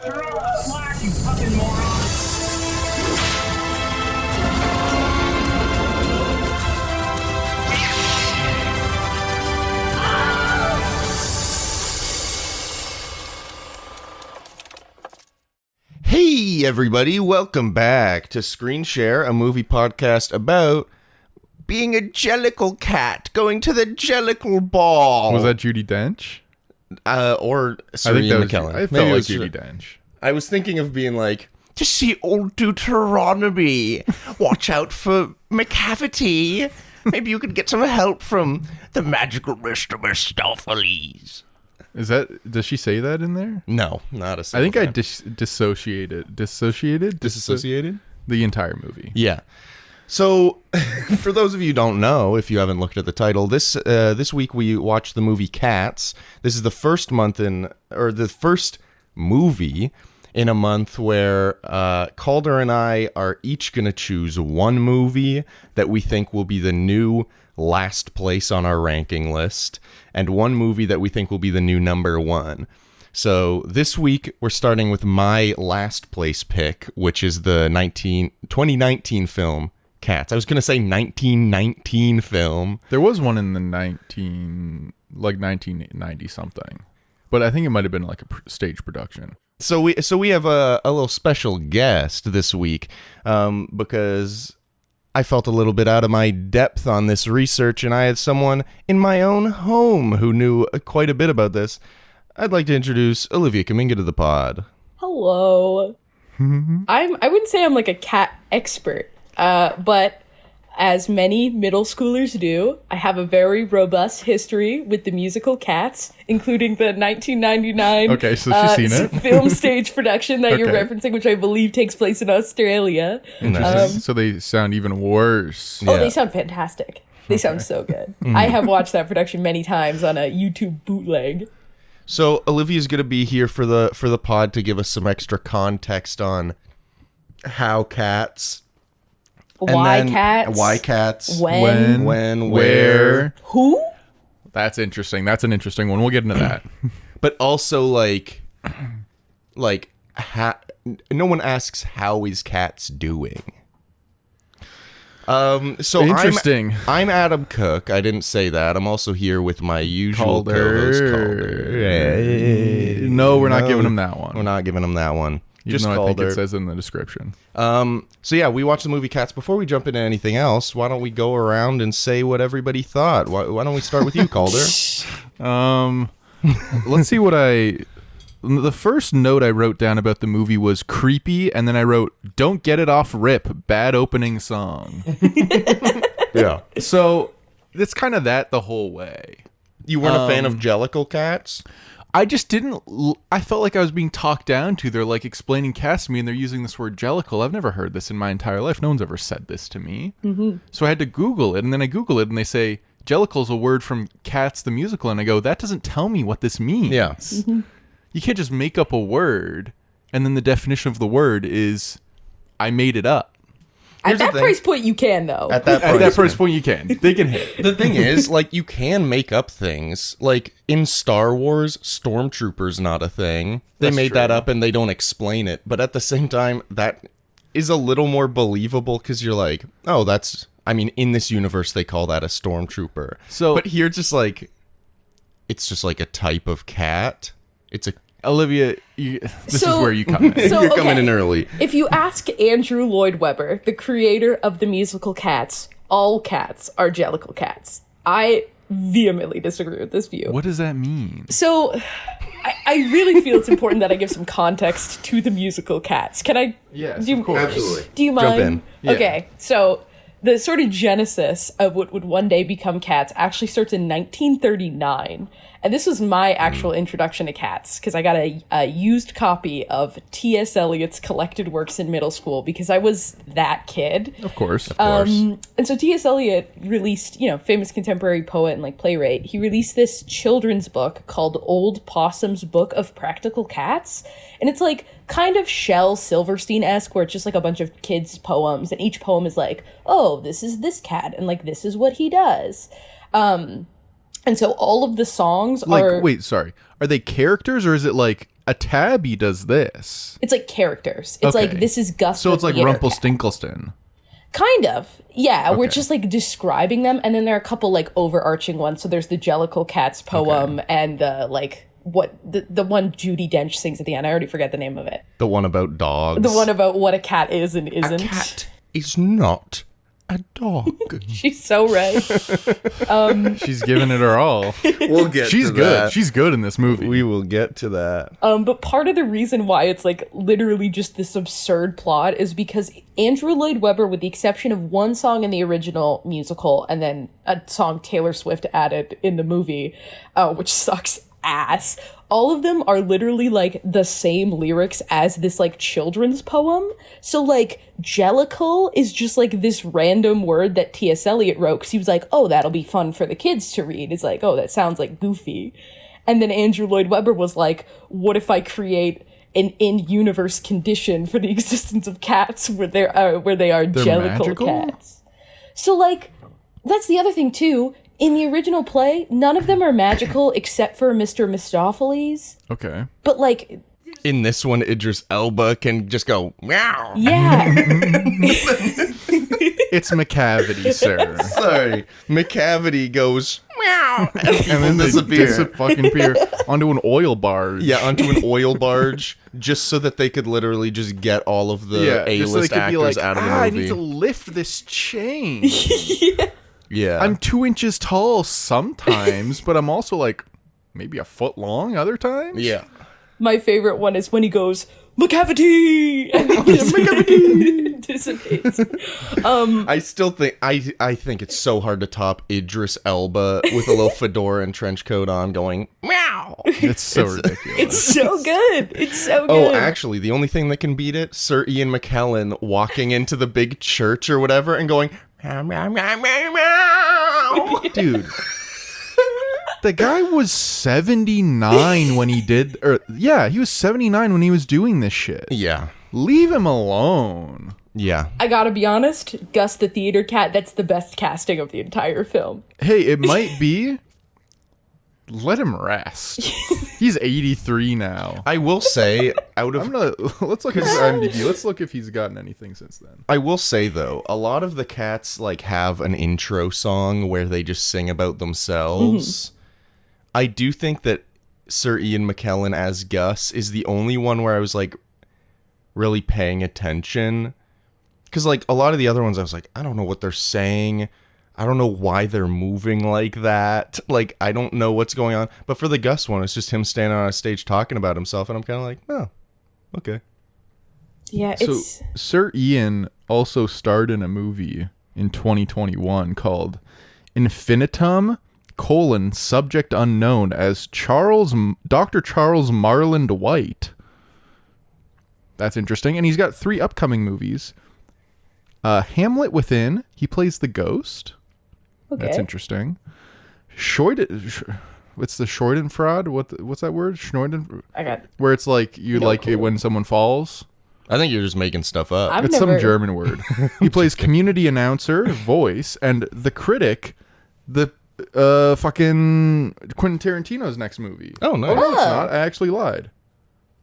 Slack, you fucking moron! Hey everybody, welcome back to Screen Share, a movie podcast about being a jellicle cat, going to the jellicle ball. Was that Judi Dench? Or Serena McKellen. I thought it was Judi Dench. I was thinking of being like, to see old Deuteronomy, watch out for McCavity. Maybe you could get some help from the magical Mr. Mistopheles. Does she say that in there? No, not a I single think I time. disassociated the entire movie. Yeah. So, for those of you who don't know, if you haven't looked at the title, this week we watched the movie Cats. This is the first movie in a month where Calder and I are each going to choose one movie that we think will be the new last place on our ranking list, and one movie that we think will be the new number one. So this week, we're starting with my last place pick, which is the 2019 film Cats. I was going to say 1919 film. There was one in the 1990 something, but I think it might have been like a stage production. So we have a little special guest this week because I felt a little bit out of my depth on this research, and I had someone in my own home who knew quite a bit about this. I'd like to introduce Olivia Kaminga to the pod. Hello. I wouldn't say I'm like a cat expert, but as many middle schoolers do, I have a very robust history with the musical Cats, including the 1999 okay, so she's seen it. Film stage production that you're referencing, which I believe takes place in Australia. Interesting. So they sound even worse. Oh, they sound fantastic. They sound so good. I have watched that production many times on a YouTube bootleg. So Olivia's going to be here for the pod to give us some extra context on how cats... Why cats? Why cats? When? Where? Who? That's interesting. That's an interesting one. We'll get into that. But also, no one asks how is cats doing. So interesting. I'm Adam Cook. I didn't say that. I'm also here with my usual co-host, Calder. No, we're not giving him that one. We're not giving him that one. Even Just though Calder. I think it says in the description. So yeah, we watched the movie Cats. Before we jump into anything else, why don't we go around and say what everybody thought? Why don't we start with you, Calder? Let's see what the first note I wrote down about the movie was creepy, and then I wrote, "Don't get it off rip, bad opening song." Yeah. So it's kind of that the whole way. You weren't a fan of Jellicle cats? I just didn't. I felt like I was being talked down to. They're like explaining cats to me, and they're using this word jellicle. I've never heard this in my entire life. No one's ever said this to me. Mm-hmm. So I had to Google it, and then I Google it, and they say jellicle is a word from Cats the musical, and I go, that doesn't tell me what this means. Yeah. Mm-hmm. You can't just make up a word, and then the definition of the word is, I made it up. At that price point, you can, though. At that price point, you can. They can hit. The thing is, you can make up things. Like, in Star Wars, Stormtrooper's not a thing. They made that up and they don't explain it. But at the same time, that is a little more believable because you're like, oh, in this universe, they call that a Stormtrooper. But here, it's just like a type of cat. It's a... Olivia, this is where you come in. You're coming in early. If you ask Andrew Lloyd Webber, the creator of the musical Cats, all cats are jellicle cats. I vehemently disagree with this view. What does that mean? So, I really feel it's important that I give some context to the musical Cats. Can I? Yes, of course. Absolutely. Do you mind? Jump in. Yeah. Okay, so the sort of genesis of what would one day become Cats actually starts in 1939. And this was my actual introduction to Cats, because I got a used copy of T.S. Eliot's collected works in middle school, because I was that kid. Of course. And so T.S. Eliot released, famous contemporary poet and playwright. He released this children's book called Old Possum's Book of Practical Cats. And it's kind of Shel Silverstein-esque, where it's just a bunch of kids' poems. And each poem is oh, this is this cat. And this is what he does. And so all of the songs are... Wait, sorry. Are they characters, or is it a tabby does this. It's like characters. It's Okay. like, this is Gus. So the it's like theater cat. Rumpelstiltskin. Kind of. Yeah, we're Okay. just like describing them, and then there are a couple like overarching ones. So there's the Jellicle Cats poem and the like the one Judi Dench sings at the end. I already forget the name of it. The one about dogs. The one about what a cat is and isn't. A cat is not a dog. She's so right. She's giving it her all. We'll get She's to good. that. She's good in this movie. We will get to that. But part of the reason why it's like literally just this absurd plot is because Andrew Lloyd Webber, with the exception of one song in the original musical and then a song Taylor Swift added in the movie, which sucks ass, all of them are literally like the same lyrics as this like children's poem. So like Jellicle is just like this random word that T.S. Eliot wrote because he was like, oh, that'll be fun for the kids to read. It's like, oh, that sounds like goofy. And then Andrew Lloyd Webber was like, what if I create an in-universe condition for the existence of cats where they are Jellicle magical? cats? So like, that's the other thing too. In the original play, none of them are magical except for Mr. Mistopheles. Okay. But like, In this one, Idris Elba can just go meow. yeah, It's McCavity, sir. Sorry, McCavity goes meow, and And then they disappear. fucking appear onto an oil barge. Yeah, onto an oil barge, just so that they could literally just get all of the just so they A-list could actors be like, out of the I movie. need to lift this chain. Yeah, I'm 2 inches tall sometimes, but I'm also like maybe a foot long other times. yeah. my favorite one is when he goes McCavity and he dissipates. I still think I think it's so hard to top Idris Elba with a little fedora and trench coat on, going meow. It's so ridiculous. It's so good. It's so Oh, good. actually, the only thing that can beat it, Sir Ian McKellen walking into the big church or whatever and going meow meow meow meow meow. Dude. The guy was 79 when he did, he was 79 when he was doing this shit. Yeah, Leave him alone. yeah. I gotta be honest, Gus the theater cat, that's the best casting of the entire film. Hey, it might be. Let him rest. He's 83 now. I will say, out I'm of gonna let's look at his IMDb. Let's look if he's gotten anything since then. I will say though, a lot of the cats like have an intro song where they just sing about themselves. I do think that Sir Ian McKellen as Gus is the only one where I was like really paying attention. Cause like a lot of the other ones I was like, I don't know what they're saying. I don't know why they're moving like that. Like, I don't know what's going on. But for the Gus one, it's just him standing on a stage talking about himself. And I'm kind of like, oh, okay. Yeah, So it's Sir Ian also starred in a movie in 2021 called Infinitum: Subject Unknown as Dr. Charles Marland White. That's interesting. And he's got 3 upcoming movies. Hamlet Within, he plays the ghost. okay. That's interesting. What's the Schadenfreude? What's that word? Schneuden? I got Where it's like you No like it clue. when someone falls. I think you're just making stuff up. I've It's never some German word. He plays community announcer, voice, and the critic. The fucking Quentin Tarantino's next movie. Oh, nice. Oh, no, it's not. I actually lied.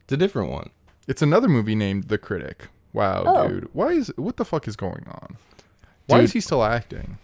It's a different one. It's another movie named The Critic. Wow, Oh. dude. What the fuck is going on? Why Dude. is he still acting?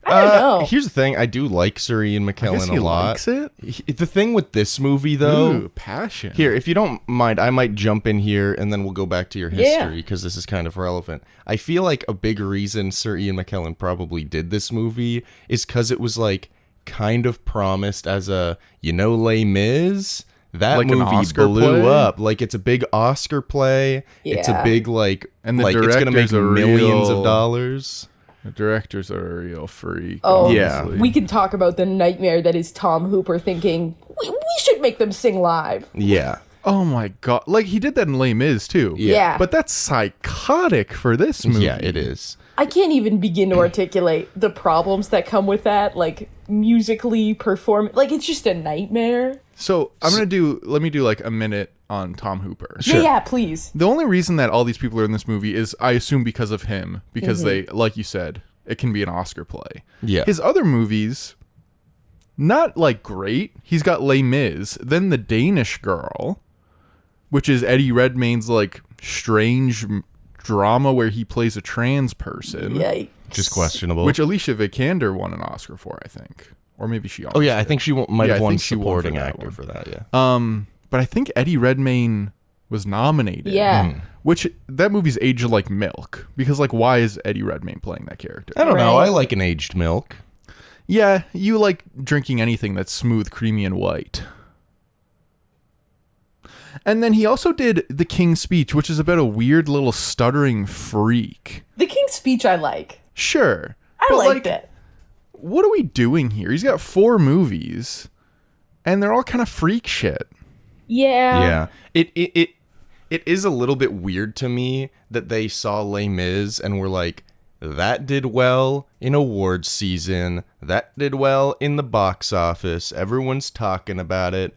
I don't know. Here's the thing. I do like Sir Ian I guess McKellen he a lot. likes it. The thing with this movie, though... Ooh, passion. Here, if you don't mind, I might jump in here and then we'll go back to your Yeah. history because this is kind of relevant. I feel like a big reason Sir Ian McKellen probably did this movie is because it was like kind of promised as a, Les Mis? That Like an movie Oscar blew play? up. Like it's a big Oscar play. It's a Yeah. big like, And the like it's gonna make director's a millions real- of dollars. The directors are a real freak. Oh, Yeah. honestly. we can talk about the nightmare that is Tom Hooper thinking, we should make them sing live. Yeah. Oh my god! Like he did that in Les Mis too. Yeah. But that's psychotic for this movie. Yeah, it is. I can't even begin to articulate the problems that come with that, like musically perform. Like it's just a nightmare. So let me do like a minute on Tom Hooper. Yeah, please. The only reason that all these people are in this movie is, I assume, because of him. Because they, like you said, it can be an Oscar play. Yeah. His other movies, not like great. He's got Les Mis, then The Danish Girl, which is Eddie Redmayne's like strange drama where he plays a trans person. Yikes. Just questionable. Which Alicia Vikander won an Oscar for, I think. Or maybe she Oh yeah, I think she might have I won think she won for supporting that actor one. for that. Yeah. But I think Eddie Redmayne was nominated. Yeah. Which that movie's aged like milk because like why is Eddie Redmayne playing that character? I don't know. Right. I like an aged milk. Yeah, you like drinking anything that's smooth, creamy, and white. And then he also did The King's Speech, which is about a weird little stuttering freak. The King's Speech I like. Sure. I but, liked like, it. What are we doing here? He's got 4 movies, and they're all kind of freak shit. Yeah. Yeah. It is a little bit weird to me that they saw Les Mis and were like, that did well in awards season. That did well in the box office. Everyone's talking about it.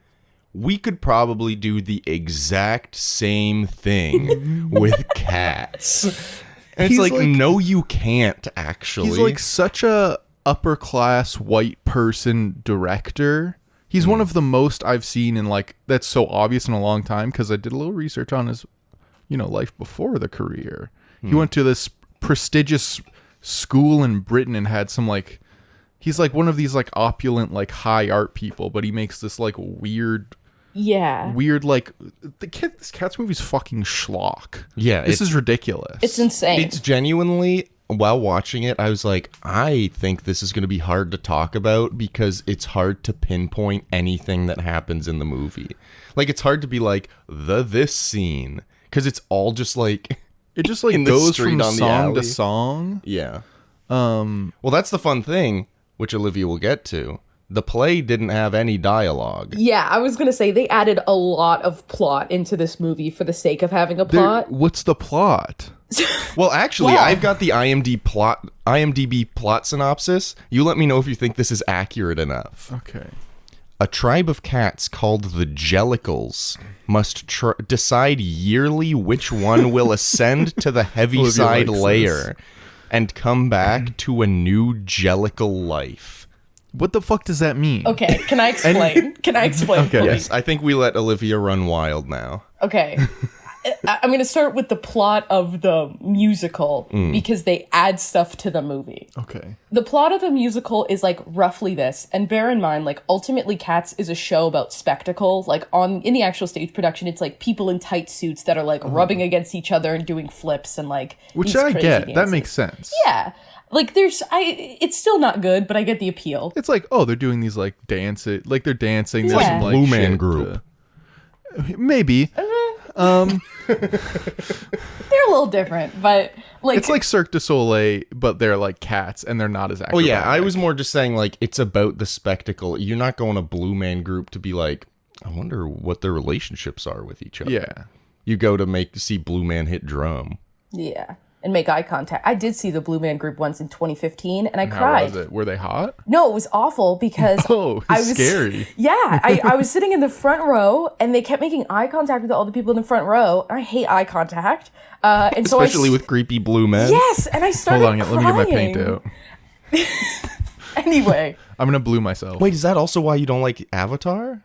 We could probably do the exact same thing with Cats. And He's it's like, like- no, you can't, actually. He's like such a upper class white person director. He's one of the most I've seen in like that's so obvious in a long time because I did a little research on his, life before the career. He went to this prestigious school in Britain and had some like, he's like one of these like opulent like high art people, but he makes this like weird like this Cats movie's fucking schlock. Yeah, this is ridiculous. It's insane. It's genuinely, while watching it, I was like, I think this is going to be hard to talk about because it's hard to pinpoint anything that happens in the movie. Like, it's hard to be like, this scene, because it's all just like... It just like in the goes street from on the song to alley. song. Yeah. Well, that's the fun thing, which Olivia will get to. The play didn't have any dialogue. Yeah, I was going to say they added a lot of plot into this movie for the sake of having a plot. What's the plot? Well, actually, Yeah. I've got the IMDb plot synopsis. You let me know if you think this is accurate enough. Okay. A tribe of cats called the Jellicles must decide yearly which one will ascend to the Heaviside likes layer and come back to a new Jellicle life. What the fuck does that mean? Okay, can I explain? Okay. Please? Yes, I think we let Olivia run wild now. Okay. I'm going to start with the plot of the musical because they add stuff to the movie. Okay. The plot of the musical is like roughly this, and bear in mind, like ultimately Cats is a show about spectacle. Like in the actual stage production, it's like people in tight suits that are like rubbing against each other and doing flips and like Which these I crazy get. That dances. makes sense. Yeah. Like it's still not good, but I get the appeal. It's like, oh, they're doing these like dances, like they're dancing. It's There's like some, like, Blue Man shit, Group. Maybe. They're a little different, but like It's like Cirque du Soleil, but they're like cats and they're not as acrobatic. Well, yeah, I was more just saying, like, it's about the spectacle. You're not going to Blue Man Group to be like, I wonder what their relationships are with each other. Yeah. You go to see Blue Man hit drum. yeah, and make eye contact. I did see the Blue Man Group once in 2015, and I How cried. was it? Were they hot? No, it was awful because Oh, I was scary. Yeah, I was sitting in the front row, and they kept making eye contact with all the people in the front row. I hate eye contact, and so Especially with creepy blue men. yes, and I started Hold on, let me get my paint crying. out. Anyway, I'm gonna blue myself. Wait, is that also why you don't like Avatar?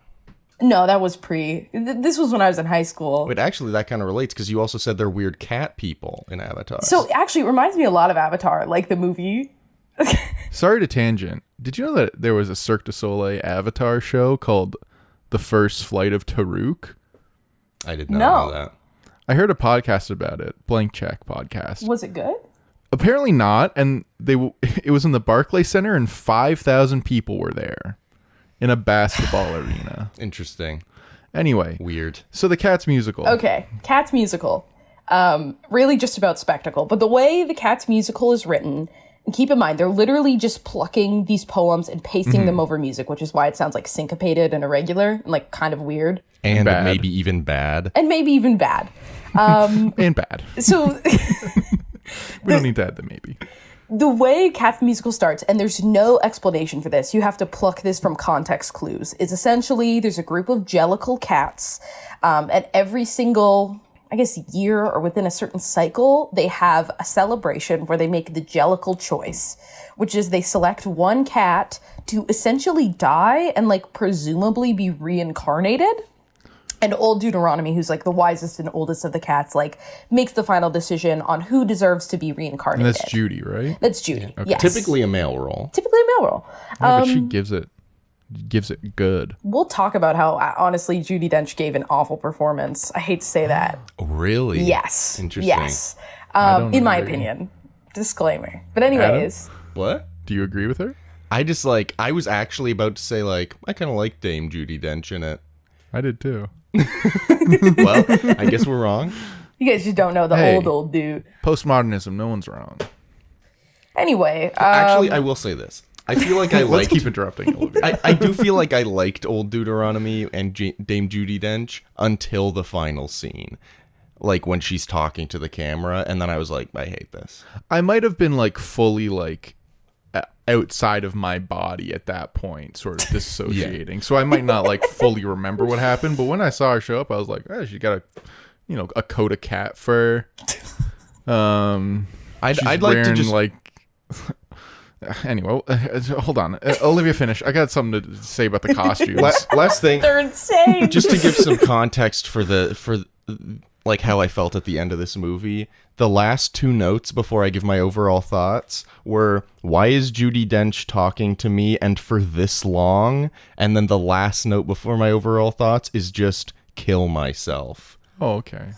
no, that was this was when I was in high school. Wait, actually, that kind of relates because you also said they're weird cat people in Avatar. So actually, it reminds me a lot of Avatar, like the movie. Sorry to tangent. Did you know that there was a Cirque du Soleil Avatar show called The First Flight of Taruk? I did not No. know that. I heard a podcast about it, Blank Check podcast. Was it good? Apparently not, and it was in the Barclay Center, and 5,000 people were there in a basketball arena. Interesting. Anyway, Weird. so the Cats musical. Okay, Cats musical. Really just about spectacle. But the way the Cats musical is written, and keep in mind, they're literally just plucking these poems and pasting them over music, which is why it sounds like syncopated and irregular and like kind of weird. And Bad. maybe even bad. And maybe even bad. And bad. So We don't need to add the maybe. the way Cats the musical starts, and there's no explanation for this, you have to pluck this from context clues, is essentially there's a group of Jellicle cats, and every single, I guess, year or within a certain cycle, they have a celebration where they make the Jellicle choice, which is they select one cat to essentially die and, like, presumably be reincarnated. And old Deuteronomy, who's like the wisest and oldest of the cats, like makes the final decision on who deserves to be reincarnated. And that's Judy, right? That's Judy. Yes. Typically a male role. Typically a male role. Yeah, but she gives it good. We'll talk about how honestly Judi Dench gave an awful performance. I hate to say that. Really? Yes. Interesting. Yes. In my opinion. Disclaimer. But anyways. What? Do you agree with her? I just like, I was actually about to say like, I kind of like Dame Judi Dench in it. I did too. Well, I guess we're wrong. You guys just don't know the old dude. Postmodernism, no one's wrong. Anyway. Actually, I will say this. I feel like I Let's liked... keep interrupting, Olivia. I do feel like I liked Old Deuteronomy and Dame Judi Dench until the final scene. Like when she's talking to the camera, and then I was like, I hate this. I might have been like fully like outside of my body at that point, sort of dissociating. So I might not like fully remember what happened, but when I saw her show up, I was like, oh, she got a coat of cat fur. I'd like wearing, to just like anyway, hold on. Olivia, finish. I got something to say about the costumes. last thing. They're insane. Just to give some context for like how I felt at the end of this movie, the last two notes before I give my overall thoughts were, why is Judi Dench talking to me and for this long? And then the last note before my overall thoughts is just kill myself. Oh, okay.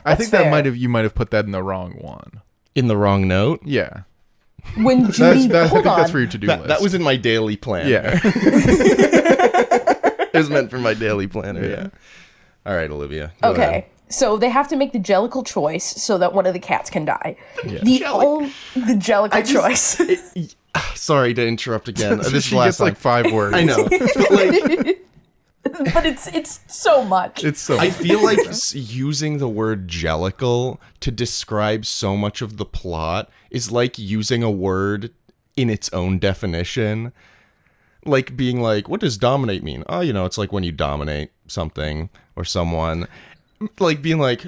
I think fair. that you might have put that in the wrong one. In the wrong note? Yeah. When Judy, I hold think that's on. for your to-do list. That was in my daily plan. Yeah. It was meant for my daily planner, yeah. All right, Olivia. Go Okay. ahead. So they have to make the Jellicle choice so that one of the cats can die. Yeah. The Jellicle choice. Sorry to interrupt again. This is she the last gets like time. 5 words. I know. But like, But it's so much. It's so I feel like using the word Jellicle to describe so much of the plot is like using a word in its own definition. Like being like, what does dominate mean? Oh, it's like when you dominate something or someone. Like being like,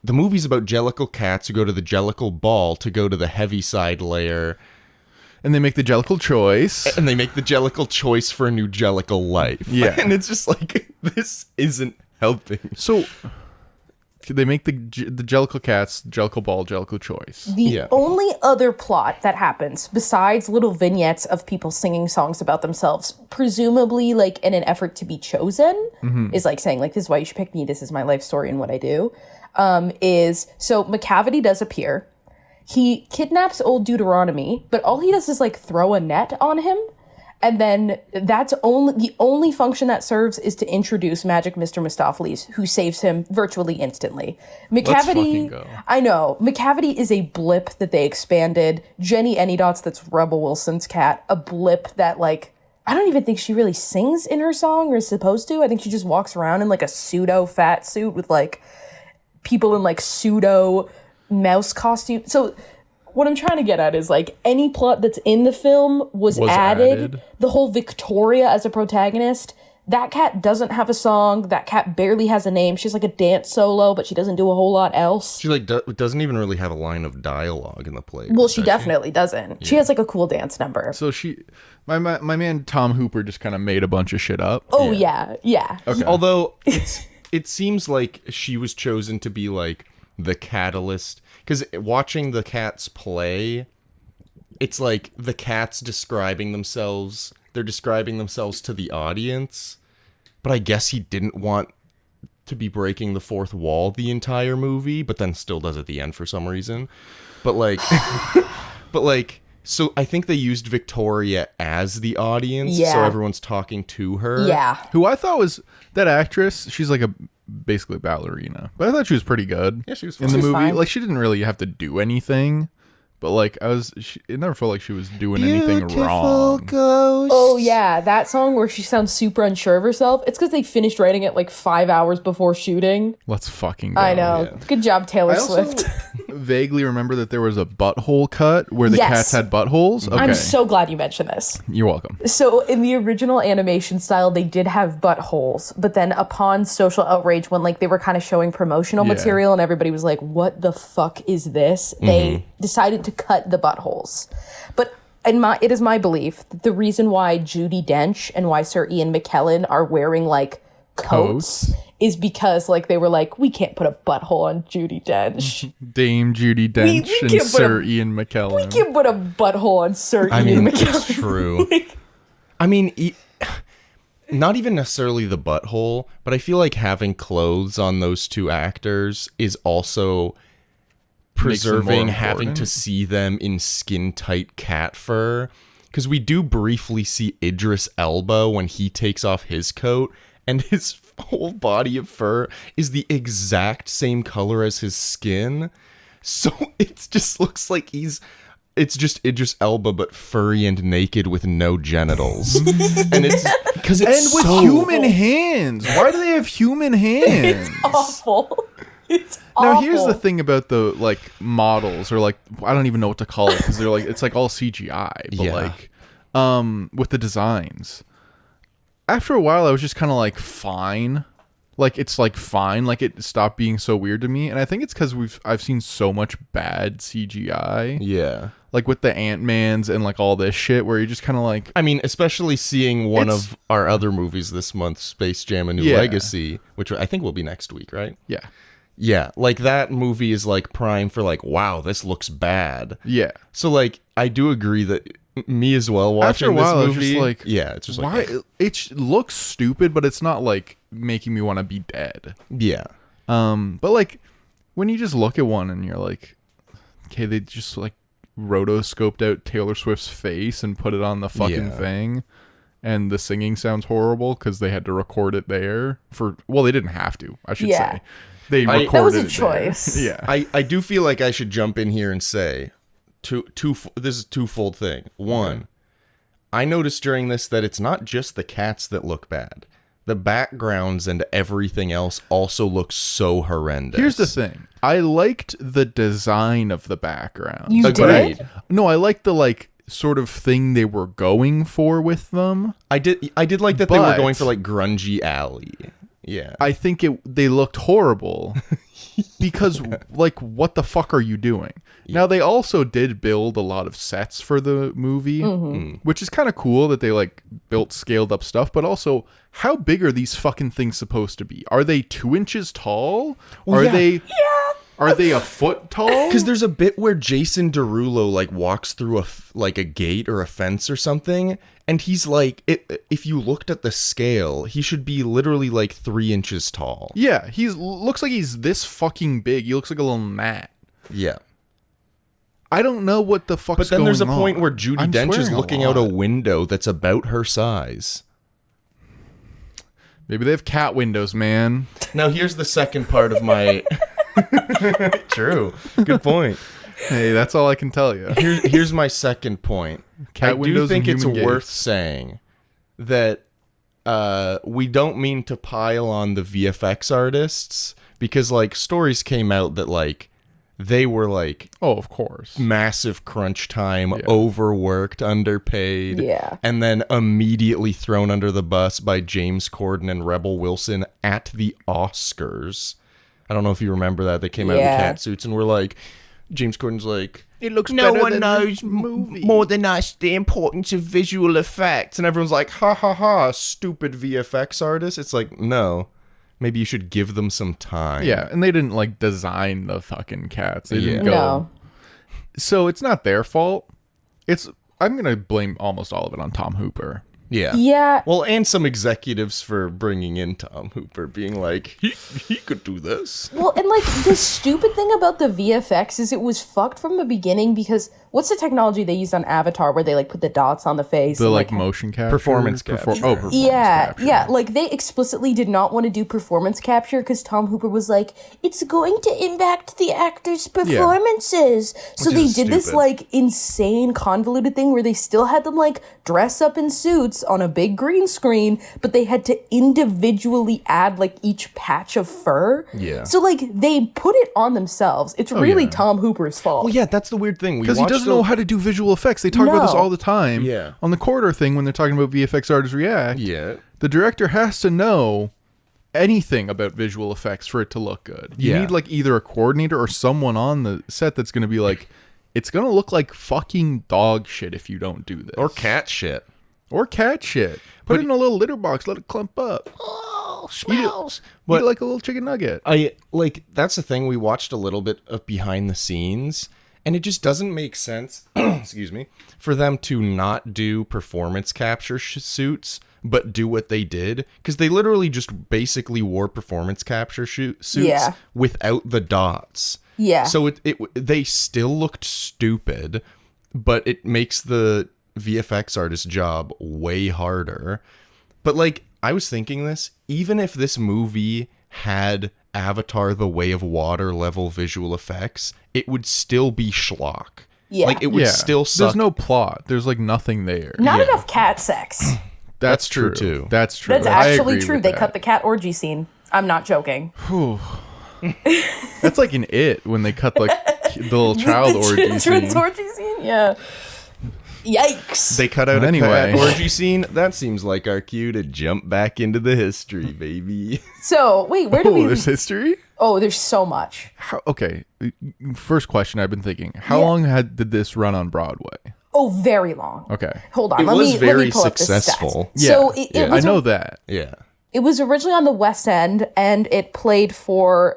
the movie's about Jellicle cats who go to the Jellicle ball to go to the Heaviside lair. And they make the Jellicle choice. And they make the Jellicle choice for a new Jellicle life. Yeah. And it's just like, this isn't helping. So they make the Jellicle cats, Jellicle ball, Jellicle choice. The only other plot that happens, besides little vignettes of people singing songs about themselves, presumably like in an effort to be chosen, is like saying like, this is why you should pick me, this is my life story and what I do, is, so McCavity does appear. He kidnaps old Deuteronomy, but all he does is like throw a net on him. And then that's the only function that serves is to introduce Magic Mr. Mistopheles, who saves him virtually instantly. Let's fucking go. I know. McCavity is a blip that they expanded. Jenny Anydots, that's Rebel Wilson's cat, a blip that like, I don't even think she really sings in her song or is supposed to. I think she just walks around in like a pseudo fat suit with like people in like pseudo mouse costume. So what I'm trying to get at is like any plot that's in the film was added. The whole Victoria as a protagonist. That cat doesn't have a song. That cat barely has a name. She's like a dance solo, but she doesn't do a whole lot else. She like doesn't even really have a line of dialogue in the play. Well, she definitely doesn't. She has like a cool dance number. So my man Tom Hooper just kind of made a bunch of shit up. Oh yeah. Okay. Although it seems like she was chosen to be like the catalyst, because watching the cats play, it's like the cats describing themselves. They're describing themselves to the audience, but I guess he didn't want to be breaking the fourth wall the entire movie, but then still does at the end for some reason. But like, so I think they used Victoria as the audience, so everyone's talking to her. Yeah. Who I thought was that actress. She's like basically a ballerina, but I thought she was pretty good. Yeah, she was in fine. the She was movie. fine. Like she didn't really have to do anything, but like it never felt like she was doing anything wrong. Ghost. Oh yeah, that song where she sounds super unsure of herself. It's because they finished writing it like 5 hours before shooting. Let's fucking go. I know. yeah. Good job, Taylor I also Swift. vaguely remember that there was a butthole cut where the Yes. cats had buttholes. Okay. I'm so glad you mentioned this. You're welcome. So in the original animation style, they did have buttholes, but then upon social outrage, when like they were kind of showing promotional Yeah. material and everybody was like, "What the fuck is this?" They decided to cut the buttholes. But it is my belief that the reason why Judi Dench and why Sir Ian McKellen are wearing like coats is because like they were like, we can't put a butthole on Judi Dench. Dame Judi Dench we and can't Sir Ian McKellen. We can't put a butthole on Sir I Ian mean, McKellen. it's true. I mean, not even necessarily the butthole, but I feel like having clothes on those two actors is also preserving having to important. see them in skin-tight cat fur. Because we do briefly see Idris Elba when he takes off his coat, and his whole body of fur is the exact same color as his skin. So it just looks like it's just Idris Elba, but furry and naked with no genitals. And it's because it's And with so human hands. Why do they have human hands? It's awful. It's awful. Now here's the thing about the like models, or like I don't even know what to call it, because they're like it's like all CGI, but Yeah. like with the designs. After a while, I was just kind of like fine, like it's like fine, like it stopped being so weird to me, and I think it's because I've seen so much bad CGI, Yeah. like with the Ant-Mans and like all this shit, where you're just kind of like, I mean, especially seeing one It's- of our other movies this month, Space Jam: A New Yeah. Legacy, which I think will be next week, right? yeah, Yeah, like that movie is like prime for like, wow, this looks bad. yeah. So like, I do agree that me as well watching After a while, I this was movie. just like, yeah, it's just Why like, it looks stupid, but it's not like making me want to be dead. yeah, But like when you just look at one and you're like, okay, they just like rotoscoped out Taylor Swift's face and put it on the fucking Yeah. thing, and the singing sounds horrible because they had to record it there for. Well, they didn't have to. I should Yeah. say they That recorded was a it there. choice. Yeah, I do feel like I should jump in here and say, this is a twofold thing. One, I noticed during this that it's not just the cats that look bad. The backgrounds and everything else also looks so horrendous. Here's the thing. I liked the design of the background. You Agreed. did? No, I liked the like sort of thing they were going for with them. I did like that they were But- going for like grungy alley. Yeah. I think they looked horrible because like what the fuck are you doing? Now they also did build a lot of sets for the movie, which is kind of cool that they like built scaled up stuff, but also how big are these fucking things supposed to be? Are they 2 inches tall? Are yeah. they Are they a foot tall? Because there's a bit where Jason Derulo like walks through like a gate or a fence or something, and he's like, if you looked at the scale, he should be literally like 3 inches tall. Yeah, looks like he's this fucking big. He looks like a little gnat. Yeah. I don't know what the fuck's But then going there's a on. point where Judi I'm Dench is swearing looking out a lot. window that's about her size. Maybe they have cat windows, man. Now here's the second part of my. True. Good point. Hey, that's all I can tell you. Here's my second point. Cat I do windows think and it's human worth gaze. saying that we don't mean to pile on the VFX artists, because like stories came out that like they were like Oh, of course. massive crunch time, overworked, underpaid, Yeah. and then immediately thrown under the bus by James Corden and Rebel Wilson at the Oscars. I don't know if you remember that. They came out in Yeah. cat suits and were like, James Corden's like, It looks no better one than knows the movie. more than us the importance of visual effects. And everyone's like, ha ha ha, stupid VFX artist. It's like, no. Maybe you should give them some time. Yeah, and they didn't like design the fucking cats. They didn't Yeah. go. No. So it's not their fault. I'm gonna blame almost all of it on Tom Hooper. Yeah. Yeah. Well, and some executives for bringing in Tom Hooper, being like, he could do this. Well, and like the stupid thing about the VFX is it was fucked from the beginning, because what's the technology they used on Avatar where they like put the dots on the face? The and, like motion capture, Performance capture. performance yeah, capture. yeah. Like they explicitly did not want to do performance capture because Tom Hooper was like, it's going to impact the actors' performances. So they is did this stupid. like insane convoluted thing where they still had them like dress up in suits on a big green screen, but they had to individually add like each patch of fur. Yeah. So like they put it on themselves. It's really yeah. Tom Hooper's fault. Well, yeah, that's the weird thing. Because he doesn't know how to do visual effects. They talk about this No. all the time. Yeah. On the Quarter thing, when they're talking about VFX artists react, Yeah. the director has to know anything about visual effects for it to look good. You Yeah. need like either a coordinator or someone on the set that's going to be like, it's going to look like fucking dog shit if you don't do this. Or cat shit. Or cat shit. Put it in a little litter box, let it clump up. Eat it like a little chicken nugget. That's the thing. We watched a little bit of behind the scenes, and it just doesn't make sense, excuse me, for them to not do performance capture suits, but do what they did. Because they literally just basically wore performance capture suits without the dots. Yeah. So they still looked stupid, but it makes the VFX artist's job way harder. But like, I was thinking this, even if this movie had Avatar The Way of Water level visual effects, it would still be schlock. Yeah. Like, it would still suck. There's no plot. There's like nothing there. Not enough cat sex. That's true too. That's true. That's I actually agree true. with They that. cut the cat orgy scene. I'm not joking. That's like in It when they cut like the little child orgy Children's scene. orgy scene? Yeah. Yikes. They cut out Anyway. a cat orgy scene. That seems like our cue to jump back into the history, baby. So, wait, where do we... There's history? Oh, there's so much. Okay. First question I've been thinking. How long did this run on Broadway? Oh, very long. Okay. Hold on. It let was me very pull up the stats. successful. Yeah. So it I was know that. Yeah. It was originally on the West End, and it played for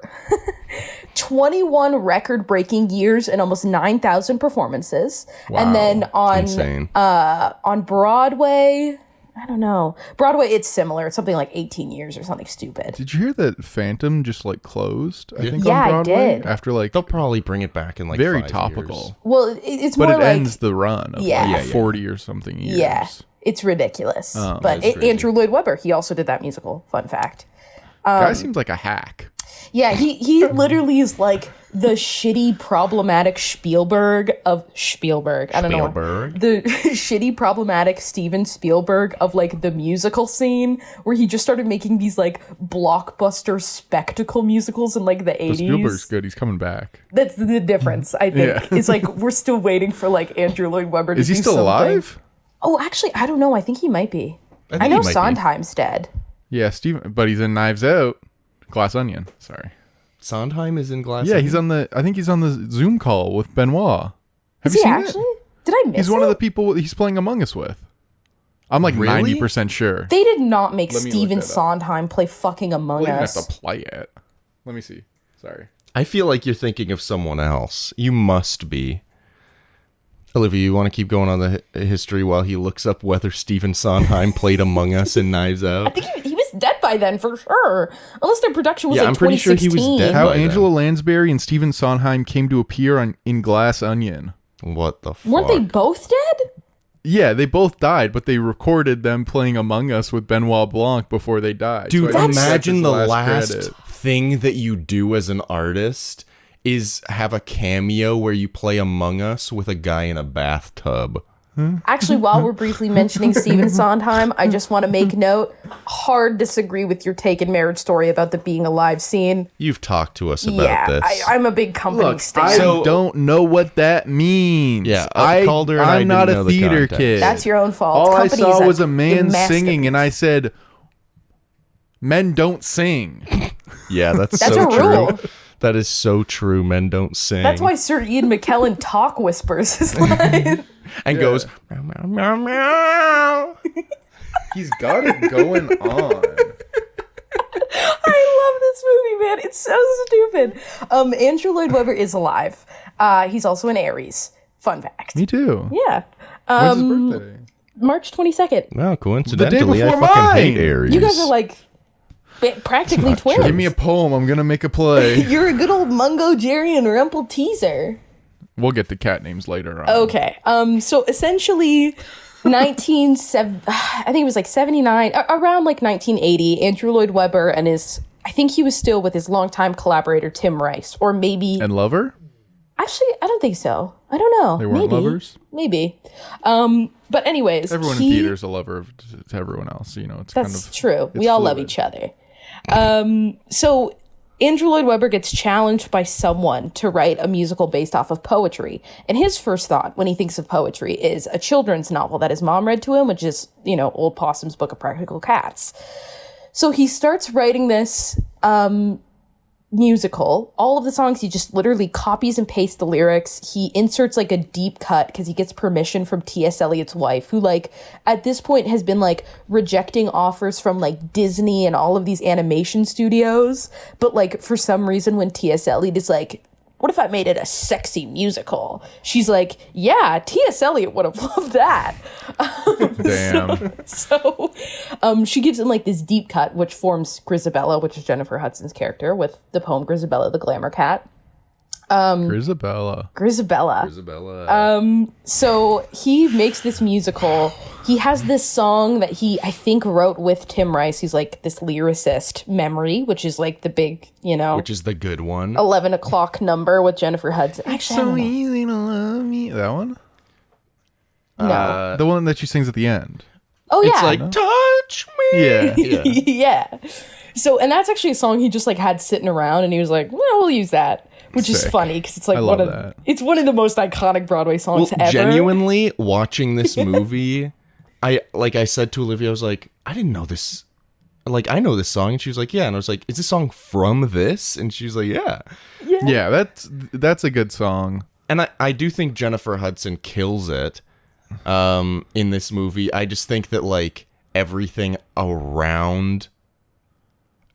21 record-breaking years and almost 9,000 performances. And then Insane. on Broadway, I don't know. Broadway, it's similar. It's something like 18 years or something stupid. Did you hear that Phantom just like closed? I think Yeah, I on Broadway did. after like They'll probably bring it back in like very 5 topical. years. Well, it's But more it like... ends the run of Yeah. like 40 or something years. Yeah, it's ridiculous. But that's crazy. Andrew Lloyd Webber, he also did that musical. Fun fact. Guy seems like a hack. Yeah, he literally is like the shitty, problematic Spielberg. I don't know. Spielberg? The shitty, problematic Steven Spielberg of like the musical scene, where he just started making these like blockbuster spectacle musicals in like the 80s. Spielberg's good. He's coming back. That's the difference, I think. Yeah. It's like we're still waiting for like Andrew Lloyd Webber to Is he do still something. alive? Oh, actually, I don't know. I think he might be. I he know might be. Sondheim's dead. Yeah, Steven, but he's in Knives Out. Glass Onion. Sorry. Sondheim is in Glass. Yeah, Onion? he's on the. I think he's on the Zoom call with Benoit. Have Is you he seen actually? it? Did I miss He's it? one of the people he's playing Among Us with. I'm like Really? 90% sure. They did not make Let me look Steven that up. Sondheim play fucking Among Well, you don't Us. have to play it. Let me see. Sorry. I feel like you're thinking of someone else. You must be. Olivia, you want to keep going on the history while he looks up whether Stephen Sondheim played Among Us in Knives Out? I think he was dead by then for sure. Unless their production was Yeah, like I'm pretty sure he 2016. was dead. How by then. Angela Lansbury and Stephen Sondheim came to appear in Glass Onion. What the fuck? Weren't they both dead? Yeah, they both died, but they recorded them playing Among Us with Benoit Blanc before they died. Dude, So I think that's imagine his the last credit. thing that you do as an artist is have a cameo where you play Among Us with a guy in a bathtub. Actually, while we're briefly mentioning Stephen Sondheim, I just want to make note. Hard disagree with your take in Marriage Story about the being alive scene. You've talked to us about Yeah, this. I'm a big company Look, stan. I don't know what that means. Yeah, I, Calder and I I'm not didn't know a the theater context. kid. That's your own fault. All I Company's saw was a man masterpiece. singing, and I said, "Men don't sing." Yeah, that's That's so a true. rule. That is so true. Men don't sing. That's why Sir Ian McKellen talk whispers his line. and goes meow meow meow meow. He's got it going on. I love this movie, man. It's so stupid. Andrew Lloyd Webber is alive. He's also an Aries. Fun fact. Me too. Yeah. When's his birthday? March 22nd. Well, coincidentally, I before fucking mine. hate Aries. You guys are like practically twins. Give me a poem. I'm gonna make a play. You're a good old Mungo, Jerry, and Rumple teaser. We'll get the cat names later on. Okay. So essentially, I think it was like 79, around like 1980. Andrew Lloyd Webber and I think he was still with his longtime collaborator Tim Rice, or maybe. And Lover? Actually, I don't think so. I don't know. They weren't maybe. lovers? Maybe. But anyways, Everyone in theater is a lover to everyone else. You know, it's That's kind of true. it's We all love fluid. each other. So Andrew Lloyd Webber gets challenged by someone to write a musical based off of poetry. And his first thought when he thinks of poetry is a children's novel that his mom read to him, which is, Old Possum's Book of Practical Cats. So he starts writing this musical. All of the songs, he just literally copies and pastes the lyrics. He inserts like a deep cut because he gets permission from T.S. Eliot's wife, who like at this point has been like rejecting offers from like Disney and all of these animation studios. But like for some reason, when T.S. Eliot is like, what if I made it a sexy musical? She's like, yeah, T.S. Eliot would have loved that. Damn. So she gives him like this deep cut, which forms Grisabella, which is Jennifer Hudson's character, with the poem Grisabella the Glamour Cat. Grisabella. So he makes this musical. He has this song that he, I think, wrote with Tim Rice. He's like this lyricist, Memory, which is like the big, which is the good one. 11 o'clock number with Jennifer Hudson. Actually, I don't know. Easy to love me. That one? No. The one that she sings at the end. Oh, yeah. It's like, touch me. Yeah. Yeah. So, and that's actually a song he just like had sitting around, and he was like, well, we'll use that. Which is Sick. funny because it's like I one love of that. it's one of the most iconic Broadway songs ever. Genuinely watching this movie, I said to Olivia, I was like, I didn't know this. Like, I know this song, and she was like, yeah, and I was like, is this song from this? And she was like, yeah. Yeah, that's a good song. And I do think Jennifer Hudson kills it in this movie. I just think that like everything around,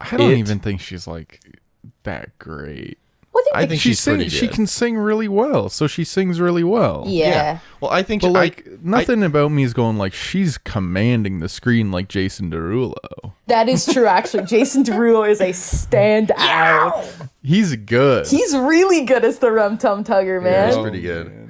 I don't even think she's like that great. Well, I think she's pretty good. She can sing really well, so she sings really well. yeah. Well, I think But like nothing about me is going like she's commanding the screen like Jason Derulo. That is true, actually. Jason Derulo is a standout. He's good. He's really good as the Rum Tum Tugger, man. it's pretty good.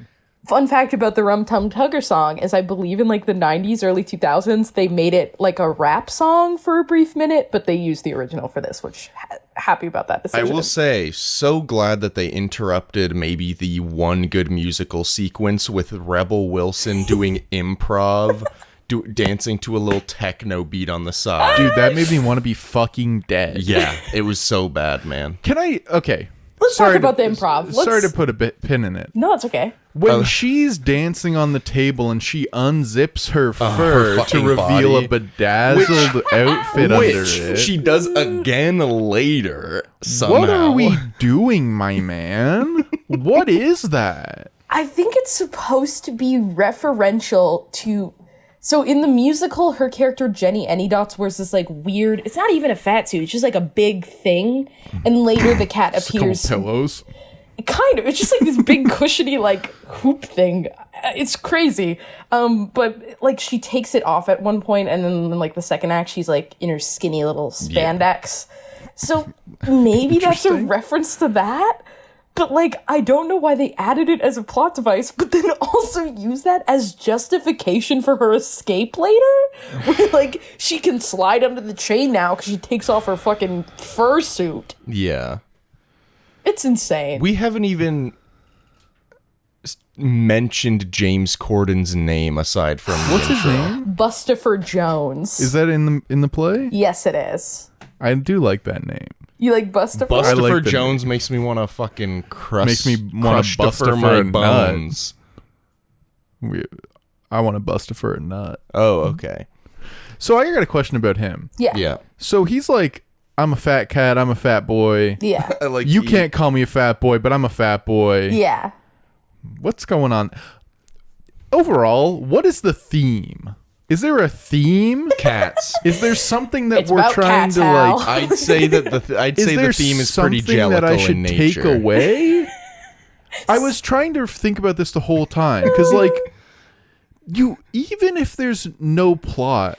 Fun fact about the Rum Tum Tugger song is I believe in like the 90s, early 2000s, they made it like a rap song for a brief minute, but they used the original for this, which happy about that I decision. will say, so glad that they interrupted maybe the one good musical sequence with Rebel Wilson doing improv, dancing to a little techno beat on the side. Dude, that made me want to be fucking dead. Yeah, it was so bad, man. Can I? Okay. Let's talk about the improv. Sorry to put a pin in it. No, it's okay. When she's dancing on the table and she unzips her fur to fucking reveal body. a bedazzled outfit under Which it. she does again later somehow. What are we doing, my man? What is that? I think it's supposed to be referential to... So in the musical, her character Jenny Anydots wears this like weird... It's not even a fat suit. It's just like a big thing. And later the cat Just a couple appears... pillows. Kind of. It's just like this big cushiony like hoop thing. It's crazy. But like she takes it off at one point, and then in like the second act, she's like in her skinny little spandex. So maybe that's a reference to that. But like I don't know why they added it as a plot device, but then also use that as justification for her escape later. Where like she can slide under the chain now because she takes off her fucking fursuit. Yeah. It's insane. We haven't even mentioned James Corden's name aside from What's his name? Bustopher Jones. Is that in the play? Yes, it is. I do like that name. You like Bustopher? I like Bustopher the Jones makes me want to fucking Makes me wanna crush bust for her my a nut. bones. I want to bust for a nut. Oh, okay. So I got a question about him. Yeah. Yeah. So he's like, I'm a fat cat. I'm a fat boy. Yeah. Like You can't call me a fat boy, but I'm a fat boy. Yeah. What's going on? Overall, what is the theme? Is there a theme? cats. Is there something that It's we're about trying cats, to Hal. like? I'd say that the theme is pretty something jellical that I should in nature. take away? I was trying to think about this the whole time because, like, even if there's no plot,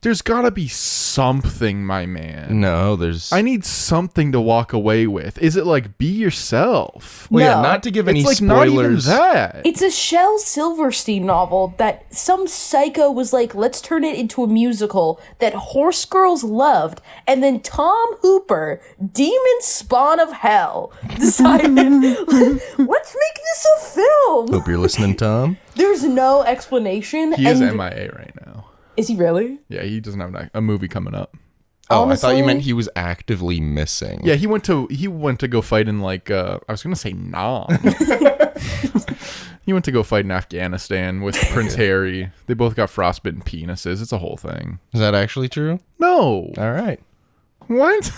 there's got to be something, my man. No, there's. I need something to walk away with. Is it like be yourself? Well, yeah, No. not to give any It's like not even spoilers. that. It's a Shel Silverstein novel that some psycho was like, let's turn it into a musical that horse girls loved. And then Tom Hooper, demon spawn of hell, decided, let's make this a film. Hope you're listening, Tom. There's no explanation. He is and MIA right now. Is he really? Yeah, he doesn't have a movie coming up. Oh, I thought you Honestly- meant he was actively missing. Yeah, he went to go fight in like I was gonna say Nam. He went to go fight in Afghanistan with Prince Harry. They both got frostbitten penises. It's a whole thing. Is that actually true? No. All right. What?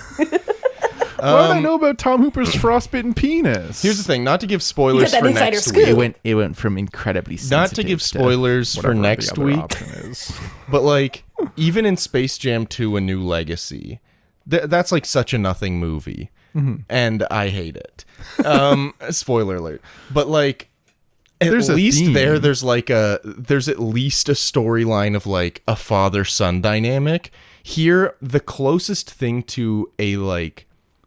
What did I know about Tom Hooper's frostbitten penis? Here's the thing, not to give spoilers that for insider next scoop. week. It went from incredibly sensitive Not to give spoilers for whatever the next other week, option is. but like even in Space Jam 2: A New Legacy, that's like such a nothing movie, and I hate it. Spoiler alert. But like at There's a least theme. there's at least a storyline of like a father-son dynamic. Here, the closest thing to a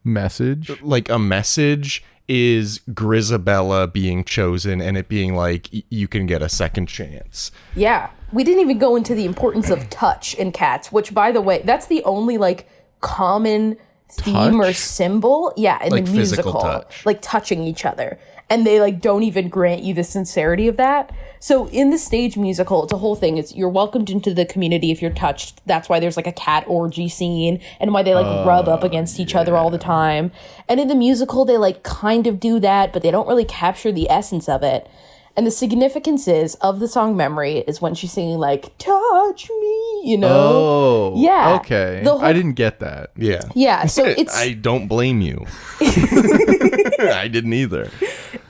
Message. a message is Grisabella being chosen and it being like you can get a second chance. Yeah. We didn't even go into the importance of touch in cats, which, by the way, that's the only like common theme or Touch? symbol. Yeah, in Like the physical musical, touch. like touching each other, and they like don't even grant you the sincerity of that. So in the stage musical, it's a whole thing. It's you're welcomed into the community if you're touched. That's why there's like a cat orgy scene, and why they like rub up against each other all the time. And in the musical, they like kind of do that, but they don't really capture the essence of it. And the significance of the song Memory is when she's singing like, touch me, you know? Oh. Yeah. Okay. The whole- I didn't get that. Yeah. Yeah, so it's I don't blame you. I didn't either.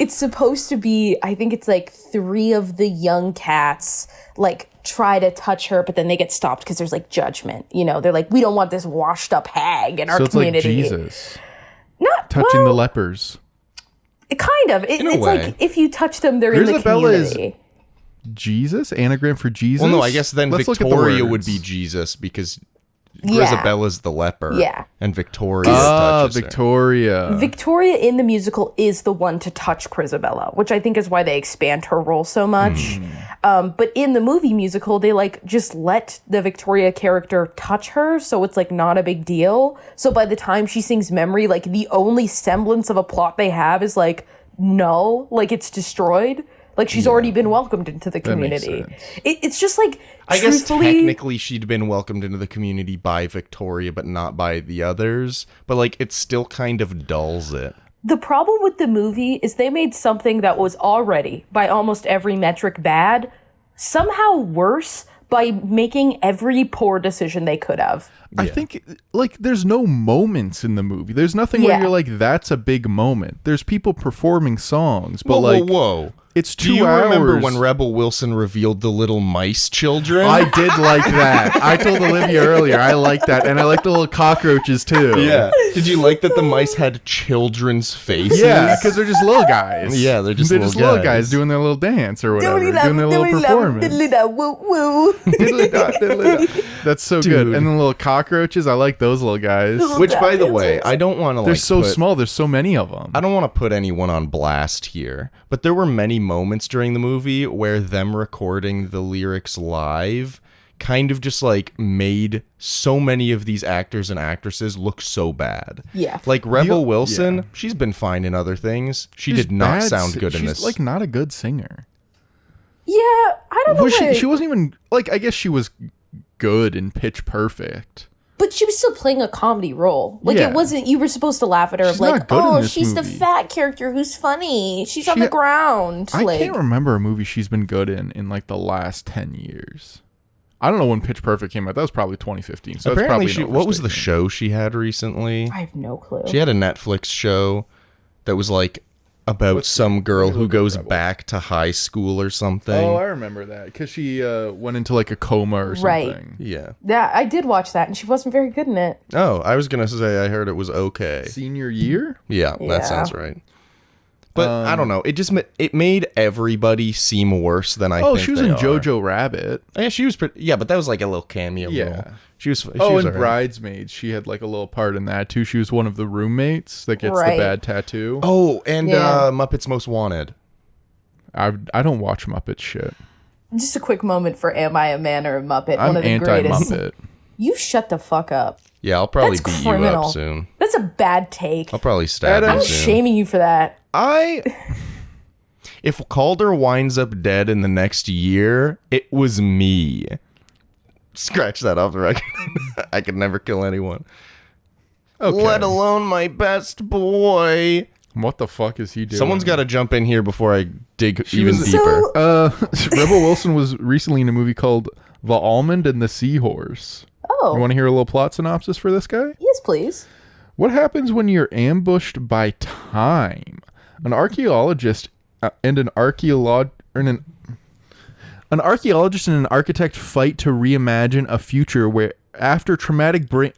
it's supposed to be, I think it's like 3 of the young cats like try to touch her, but then they get stopped because there's like judgment. You know, they're like, we don't want this washed up hag in our So it's community. like Jesus Not touching well, the lepers. kind of. In a It's way. like if you touch them, they're in the Grisabella is- community. Jesus? Anagram for Jesus? Well, no, I guess then Let's look at the Victoria would words. be Jesus because Yeah. Grisabella's the leper. Yeah. And Victoria Ah, touches her. Victoria. Victoria in the musical is the one to touch Grisabella, which I think is why they expand her role so much. But in the movie musical, they like just let the Victoria character touch her, so it's like not a big deal. So by the time she sings Memory, like the only semblance of a plot they have is like no, like it's destroyed. Like she's already been welcomed into the That makes community. sense. It's just like I guess truthfully, technically she'd been welcomed into the community by Victoria, but not by the others. But like it still kind of dulls it. the problem with the movie is they made something that was already, by almost every metric, bad, somehow worse by making every poor decision they could have. I think, like, there's no moments in the movie. There's nothing where Yeah. you're like, that's a big moment. There's people performing songs, but Whoa, like, whoa. it's 2 Do you hours. remember when Rebel Wilson revealed the little mice children? I did like that. I told Olivia earlier, I like that. And I like the little cockroaches too. Yeah. Did you like that the mice had children's faces? Yeah, because they're just little guys. Yeah, they're just little little guys. guys. doing their little dance or whatever, doing their little performance. Woo woo. Diddly-da, diddly-da. That's so good. Dude. And the little cockroaches, I like those little guys. Which, by the way, I don't want to They're like so put- small. There's so many of them. I don't want to put anyone on blast here, but there were many moments during the movie where them recording the lyrics live kind of just like made so many of these actors and actresses look so bad. Yeah. Like Rebel Wilson, yeah. she's been fine in other things. She She's did not bad sound si- good in she's, this. like not a good singer. Yeah, I don't know. Was why- she wasn't even like, I guess she was good in Pitch Perfect. But she was still playing a comedy role. Like Yeah. it wasn't. You were supposed to laugh at her. She's Of like, not good in oh, this she's the movie. fat character who's funny. She's on She- the ground. I like, can't remember a movie she's been good in like the last 10 years. I don't know when Pitch Perfect came out. That was probably 2015. So Apparently, that's probably what was the show she had recently? I have no clue. She had a Netflix show that was like about some girl who goes back to high school or something. Oh, I remember that because she went into like a coma or something. Right. Yeah. Yeah, I did watch that, and she wasn't very good in it. Oh, I was gonna say I heard it was okay. Senior year? Yeah, Yeah. that sounds right. But I don't know. It just it made everybody seem worse than I. Oh, think she was they in are. Jojo Rabbit. Yeah, she was. Yeah, but that was like a little cameo Yeah. role. She was. She Oh, was and alright. Bridesmaids. She had like a little part in that too. She was one of the roommates that gets Right. the bad tattoo. Oh, and Yeah. Muppets Most Wanted. I don't watch Muppet shit. Just a quick moment for Am I a Man or a Muppet? I'm One of the greatest. anti-Muppet. You shut the fuck up. Yeah, I'll probably That's beat you criminal. up soon. That's a bad take. I'll probably stab Adam- you I'm soon. shaming you for that. If Calder winds up dead in the next year, it was me. Scratch that off the record. I could never kill anyone. Okay. Let alone my best boy. What the fuck is he doing? Someone's got to jump in here before I dig even was- deeper. Rebel Wilson was recently in a movie called The Almond and the Seahorse. Oh, You want to hear a little plot synopsis for this guy? yes, please. What happens when you're ambushed by time? An archaeologist and an archaeologist and an architect fight to reimagine a future where after traumatic brain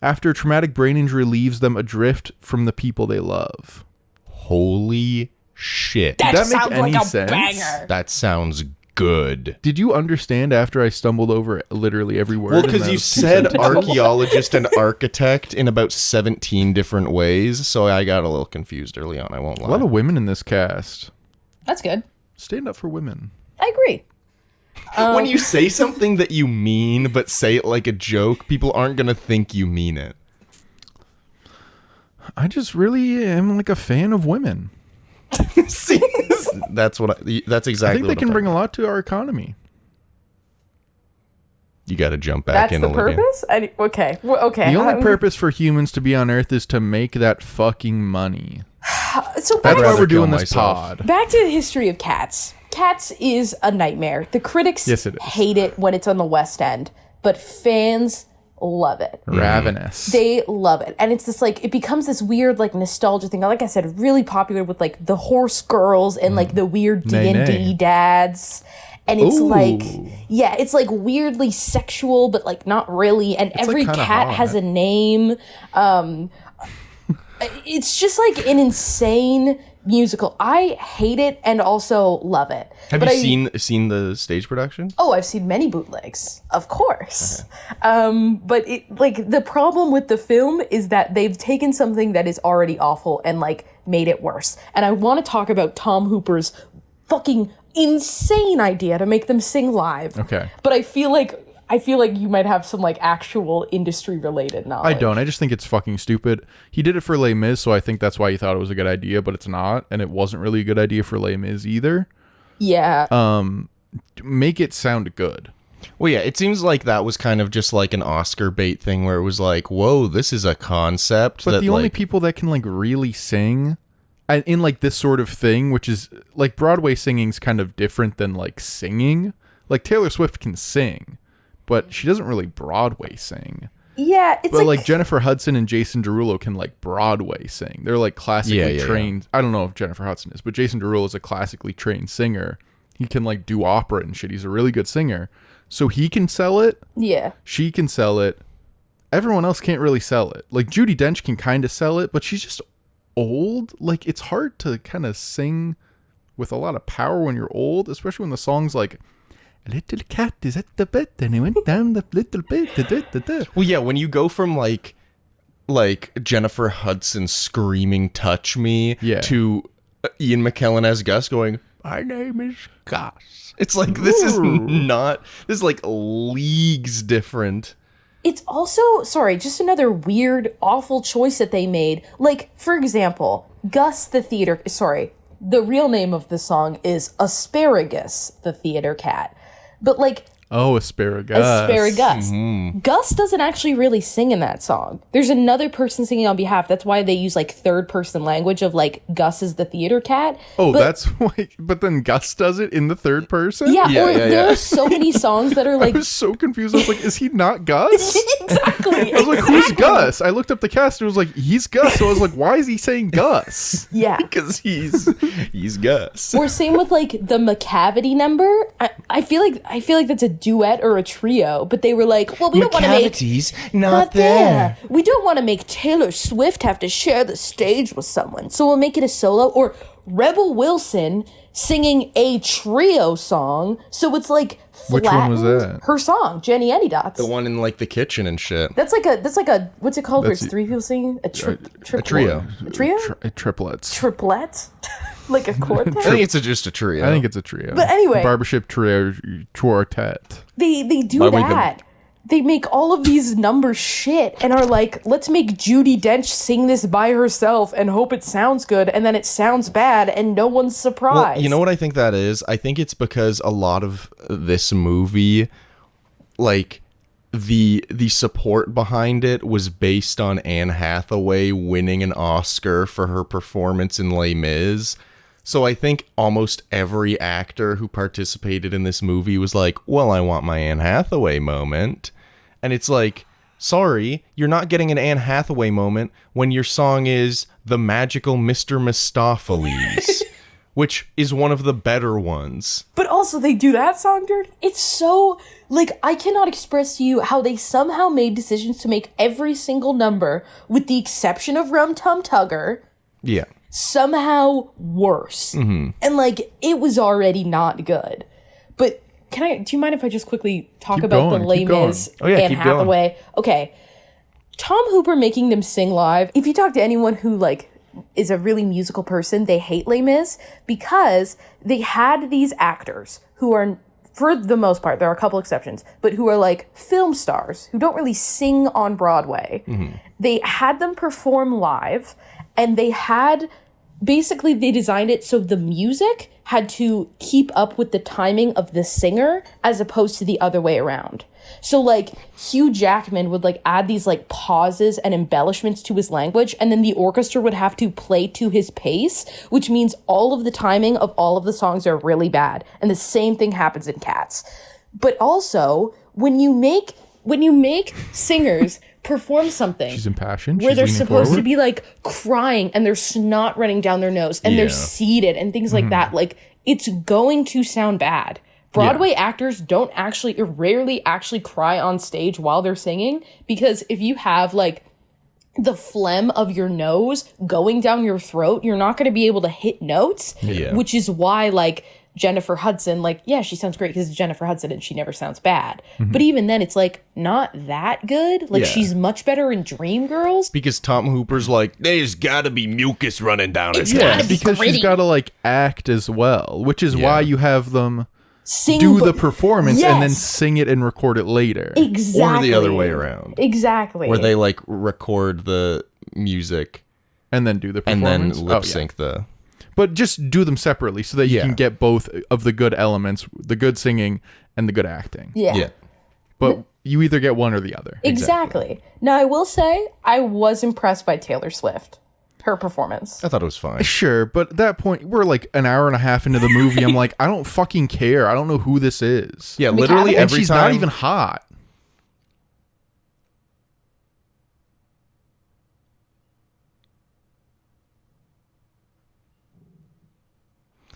after traumatic brain injury leaves them adrift from the people they love. Holy shit. That Did that make sounds any like a sense? banger. That sounds good. Did you understand after I stumbled over literally every word? Well, in because you those 2 said sentences? archaeologist and architect in about 17 different ways, so I got a little confused early on, I won't lie. A lot of women in this cast. That's good. Stand up for women. I agree. When you say something that you mean, but say it like a joke, people aren't going to think you mean it. I just really am like a fan of women. See, that's exactly I think they what can I'm bring a lot to our economy. You got to jump back That's in, the Olivia. purpose? Okay. Okay. The only purpose for humans to be on Earth is to make that fucking money. So That's why rather we're doing kill this myself. pod. back to the history of Cats. Cats is a nightmare. The critics Yes, it is. hate it when it's on the West End, but fans love it. Ravenous. They love it. And it's this like, it becomes this weird like nostalgia thing. Like I said, really popular with like the horse girls and like the weird Nay, D&D nay. dads. And it's Ooh. like, yeah, it's like weirdly sexual, but like not really. And every kinda cat hot. has a name. It's just like an insane musical. I hate it and also love it. Have But you seen the stage production? Oh, I've seen many bootlegs, of course. But it, like the problem with the film is that they've taken something that is already awful and like made it worse. And I want to talk about Tom Hooper's fucking insane idea to make them sing live. Okay. But I feel like you might have some like actual industry related knowledge. I don't. I just think it's fucking stupid. He did it for Les Mis, so I think that's why he thought it was a good idea, but it's not. And it wasn't really a good idea for Les Mis either. Yeah. Make it sound good. Well, yeah, it seems like that was kind of just like an Oscar bait thing where it was like, whoa, this is a concept. But that, the only like, people that can like really sing in like this sort of thing, which is like Broadway singing's kind of different than like singing. Like Taylor Swift can sing, but she doesn't really Broadway sing. yeah, it's But like Jennifer Hudson and Jason Derulo can like Broadway sing. They're like classically Yeah. trained. I don't know if Jennifer Hudson is, but Jason Derulo is a classically trained singer. He can like do opera and shit. He's a really good singer. So he can sell it. yeah. She can sell it. Everyone else can't really sell it. Like Judi Dench can kind of sell it, but she's just old. Like it's hard to kind of sing with a lot of power when you're old, especially when the song's like, a little cat is at the bed and he went down the little bed. Da, da, da, da. well, yeah, when you go from like Jennifer Hudson screaming "Touch Me" Yeah. to Ian McKellen as Gus going, "My name is Gus." It's like this is like leagues different. It's also, sorry, just another weird, awful choice that they made. Like, for example, Gus the the real name of the song is Asparagus the Theater Cat. But like, Oh, asparagus. Asparagus. Gus doesn't actually really sing in that song. There's another person singing on behalf. That's why they use like third person language of like Gus is the theater cat. Oh, but, that's why. But then Gus does it in the third person? yeah. Yeah, Or yeah, there yeah. are so many songs that are I like was so confused. I was like, is he not Gus? exactly. I was like, who's Gus? I looked up the cast and it was like, he's Gus. So I was like, why is he saying Gus? Yeah. Because he's Gus. Or same with like the McCavity number. I feel like that's a duet or a trio, but they were like, well, we don't want to make Cavities not there. We don't want to make Taylor Swift have to share the stage with someone, so we'll make it a solo. Or Rebel Wilson singing a trio song, so it's like Which one was flattened. that? Her song, Jenny Any Dots. The one in like the kitchen and shit. That's like a what's it called? Where That's- it's three people singing a trio. A trio? Triplets. Triplet? Like a quartet? I think it's just a trio. I think it's a trio. But anyway. Barbershop trio quartet. They do Why we that. They make all of these numbers shit and are like, let's make Judi Dench sing this by herself and hope it sounds good, and then it sounds bad and no one's surprised. Well, you know what I think that is? I think it's because a lot of this movie, like the support behind it was based on Anne Hathaway winning an Oscar for her performance in Les Mis. So I think almost every actor who participated in this movie was like, well, I want my Anne Hathaway moment. And it's like, sorry, you're not getting an Anne Hathaway moment when your song is The Magical Mr. Mistopheles, which is one of the better ones. But also, they do that song dirty. It's so, like, I cannot express to you how they somehow made decisions to make every single number, with the exception of Rum Tum Tugger, Yeah. somehow worse. And, like, it was already not good. But do you mind if I just quickly talk Keep about going, the Les keep going. Mis, Oh, yeah, Anne keep going. Hathaway? Okay. Tom Hooper making them sing live. If you talk to anyone who, like, is a really musical person, they hate Les Mis because they had these actors who are, for the most part, there are a couple exceptions, but who are like film stars who don't really sing on Broadway. They had them perform live, and they designed it so the music had to keep up with the timing of the singer as opposed to the other way around. So, like, Hugh Jackman would, like, add these, like, pauses and embellishments to his language, and then the orchestra would have to play to his pace, which means all of the timing of all of the songs are really bad. And the same thing happens in Cats. But also, when you make singers perform something She's impassioned. where She's they're leaning supposed to forward. be, like, crying and there's snot running down their nose and they're Yeah. seated and things like that, like, it's going to sound bad. Broadway actors rarely actually cry on stage while they're singing, because if you have, like, the phlegm of your nose going down your throat, you're not going to be able to hit notes, Yeah. which is why, like, Jennifer Hudson, like, yeah, she sounds great because it's Jennifer Hudson and she never sounds bad. But even then, it's, like, not that good. Like, Yeah. she's much better in Dreamgirls. Because Tom Hooper's like, there's gotta be mucus running down his It's head. gotta be because gritty. she's got to like act as well, which is why you have them Sing, do but- the performance and then Yes. sing it and record it later. Exactly. Or the other way around. Exactly. Where they, like, record the music And then do the and performance. then Oh, lip yeah. sync the... But just do them separately so that you Yeah. can get both of the good elements, the good singing and the good acting. Yeah. But you either get one or the other. Exactly. Now, I will say, I was impressed by Taylor Swift. Her performance. I thought it was fine. Sure, but at that point, we're like an hour and a half into the movie. I'm like, I don't fucking care. I don't know who this is. Yeah, literally And every she's time... not even hot.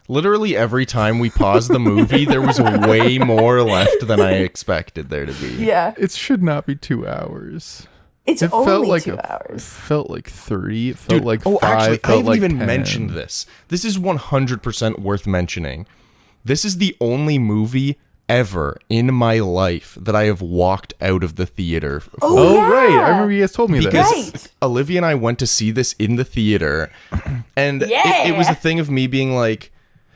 Literally every time we paused the movie, there was way more left than I expected there to be. Yeah. It should not be 2 hours. It's It only felt like 2 It hours. felt like 3. It felt like 5. Actually, I felt haven't like even 10. mentioned this. This is 100% worth mentioning. This is the only movie ever in my life that I have walked out of the theater for. Oh, yeah. right. I remember you guys told me Because that. Right. Olivia and I went to see this in the theater, and it was a thing of me being like,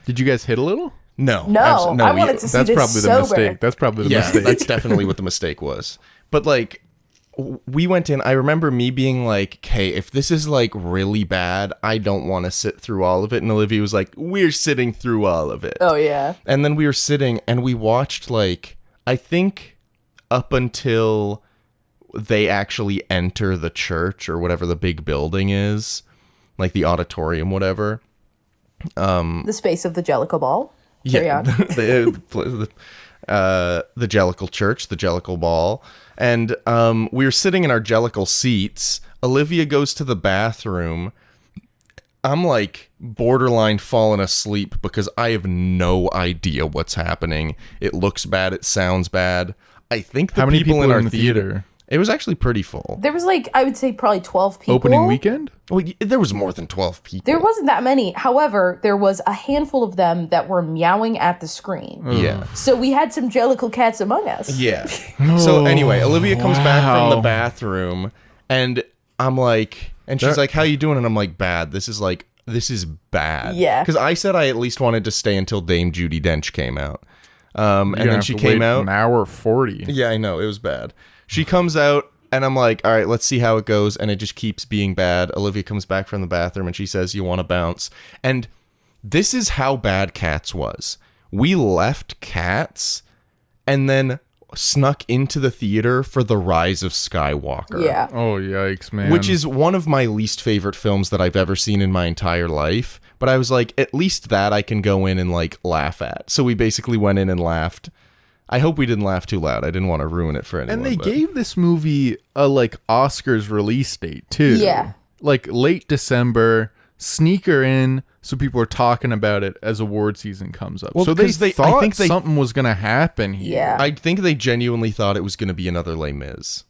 Did you guys hit a little? no. No, I wanted to see That's this probably the sober. mistake. That's probably the Yeah, mistake. that's definitely what the mistake was. But, like, we went in, I remember me being like, okay, if this is, like, really bad, I don't want to sit through all of it. And Olivia was like, we're sitting through all of it. Oh, yeah. And then we were sitting and we watched, like, I think up until they actually enter the church or whatever the big building is, like the auditorium, whatever. The space of the Jellicle Ball. Carry on. the Jellicle Church, the Jellicle Ball. And we were sitting in our Jellicle seats. Olivia goes to the bathroom. I'm like borderline falling asleep because I have no idea what's happening. It looks bad. It sounds bad. I think the How many people in were our in the theater? It was actually pretty full. There was, like, I would say probably 12 people. Opening weekend? Well, there was more than 12 people. There wasn't that many. However, there was a handful of them that were meowing at the screen. Yeah. So we had some Jellicle cats among us. Yeah. So anyway, Olivia comes back from the Wow. bathroom, and I'm like, and she's That- like, "How you doing?" And I'm like, "Bad. This is bad." Yeah. Because I said I at least wanted to stay until Dame Judi Dench came out, and then she came out. an hour 40. Yeah, I know it was bad. She comes out. And I'm like, all right, let's see how it goes. And it just keeps being bad. Olivia comes back from the bathroom and she says, you want to bounce? And this is how bad Cats was. We left Cats and then snuck into the theater for The Rise of Skywalker. Yeah. Oh, yikes, man. Which is one of my least favorite films that I've ever seen in my entire life. But I was like, at least that I can go in and, like, laugh at. So we basically went in and laughed. I hope we didn't laugh too loud. I didn't want to ruin it for anyone. And they but- gave this movie a like Oscars release date too. Yeah. Like late December, sneaker in, so people are talking about it as award season comes up. Well, so they 'cause I thought think something was gonna happen here. Yeah. I think they genuinely thought it was going to be another Les Mis.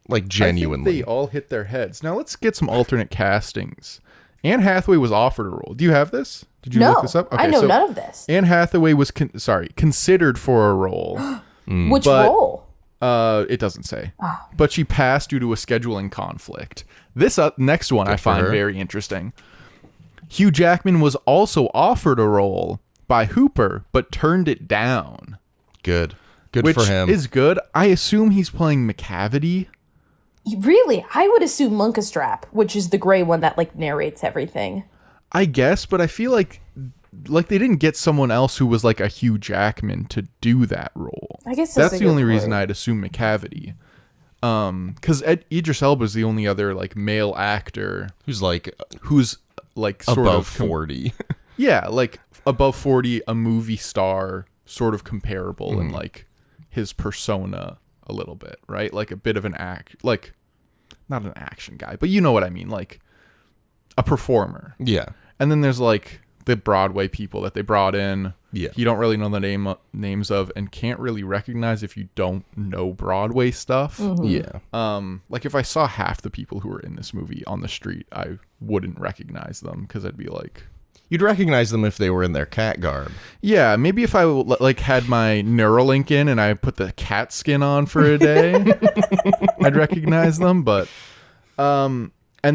Like, I genuinely. think they all hit their heads. Now let's get some alternate castings. Anne Hathaway was offered a role. Do you have this? Did you No, look this up? I know none of this. Anne Hathaway was considered for a role. Which but- role? It doesn't say. But she passed due to a scheduling conflict. This next one I for find her. very interesting. Hugh Jackman was also offered a role by Hooper, but turned it down. Good. Good Which for him. is good. I assume he's playing McCavity. Really? I would assume Munkastrap, which is the gray one that like narrates everything. I guess, but I feel like they didn't get someone else who was like a Hugh Jackman to do that role. I guess that's a the good only reason point. I'd assume McCavity. Because Idris Elba is the only other like male actor Who's like who's like sort above of 40. yeah, like above 40, a movie star, sort of comparable in like his persona a little bit, right? Like a bit of an like not an action guy, but you know what I mean, like a performer. Yeah. And then there's like the Broadway people that they brought in. Yeah. You don't really know the names of and can't really recognize if you don't know Broadway stuff. Yeah. Like if I saw half the people who were in this movie on the street, I wouldn't recognize them because I'd be like, You'd recognize them if they were in their cat garb. yeah, maybe if I like had my Neuralink in and I put the cat skin on for a day, I'd recognize them. But, and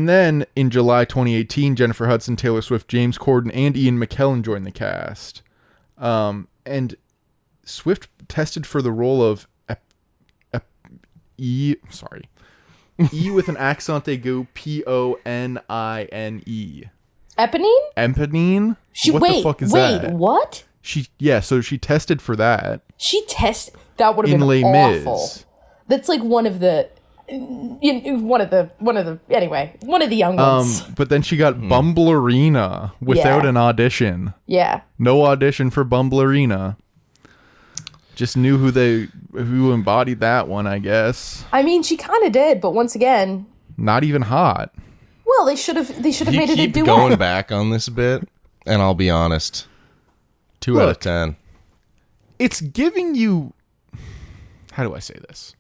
then in July 2018, Jennifer Hudson, Taylor Swift, James Corden, and Ian McKellen joined the cast. And Swift tested for the role of E with an accent aigu, Ponine. Eponine? Empanine? What the fuck is that? What? So she tested for that That would have in been Les awful. Mis. That's like one of the one of the young ones. But then she got Bumblerina without Yeah. an audition. Yeah. No audition for Bumblerina. Just knew who embodied that one, I guess. I mean, she kind of did, but once again, Not even hot. well, they should have You made it a keep duet. going back on this bit, and I'll be honest. 2 out of Look. 10. It's giving you, how do I say this?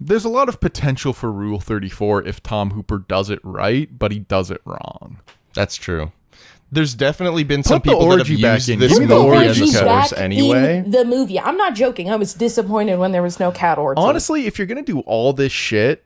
There's a lot of potential for Rule 34 if Tom Hooper does it right, but he does it wrong. That's true. There's definitely been some the people that have orgy back used in. this Give me the movie orgy as a back source back anyway. in the movie. I'm not joking. I was disappointed when there was no cat orgy. Honestly, if you're going to do all this shit,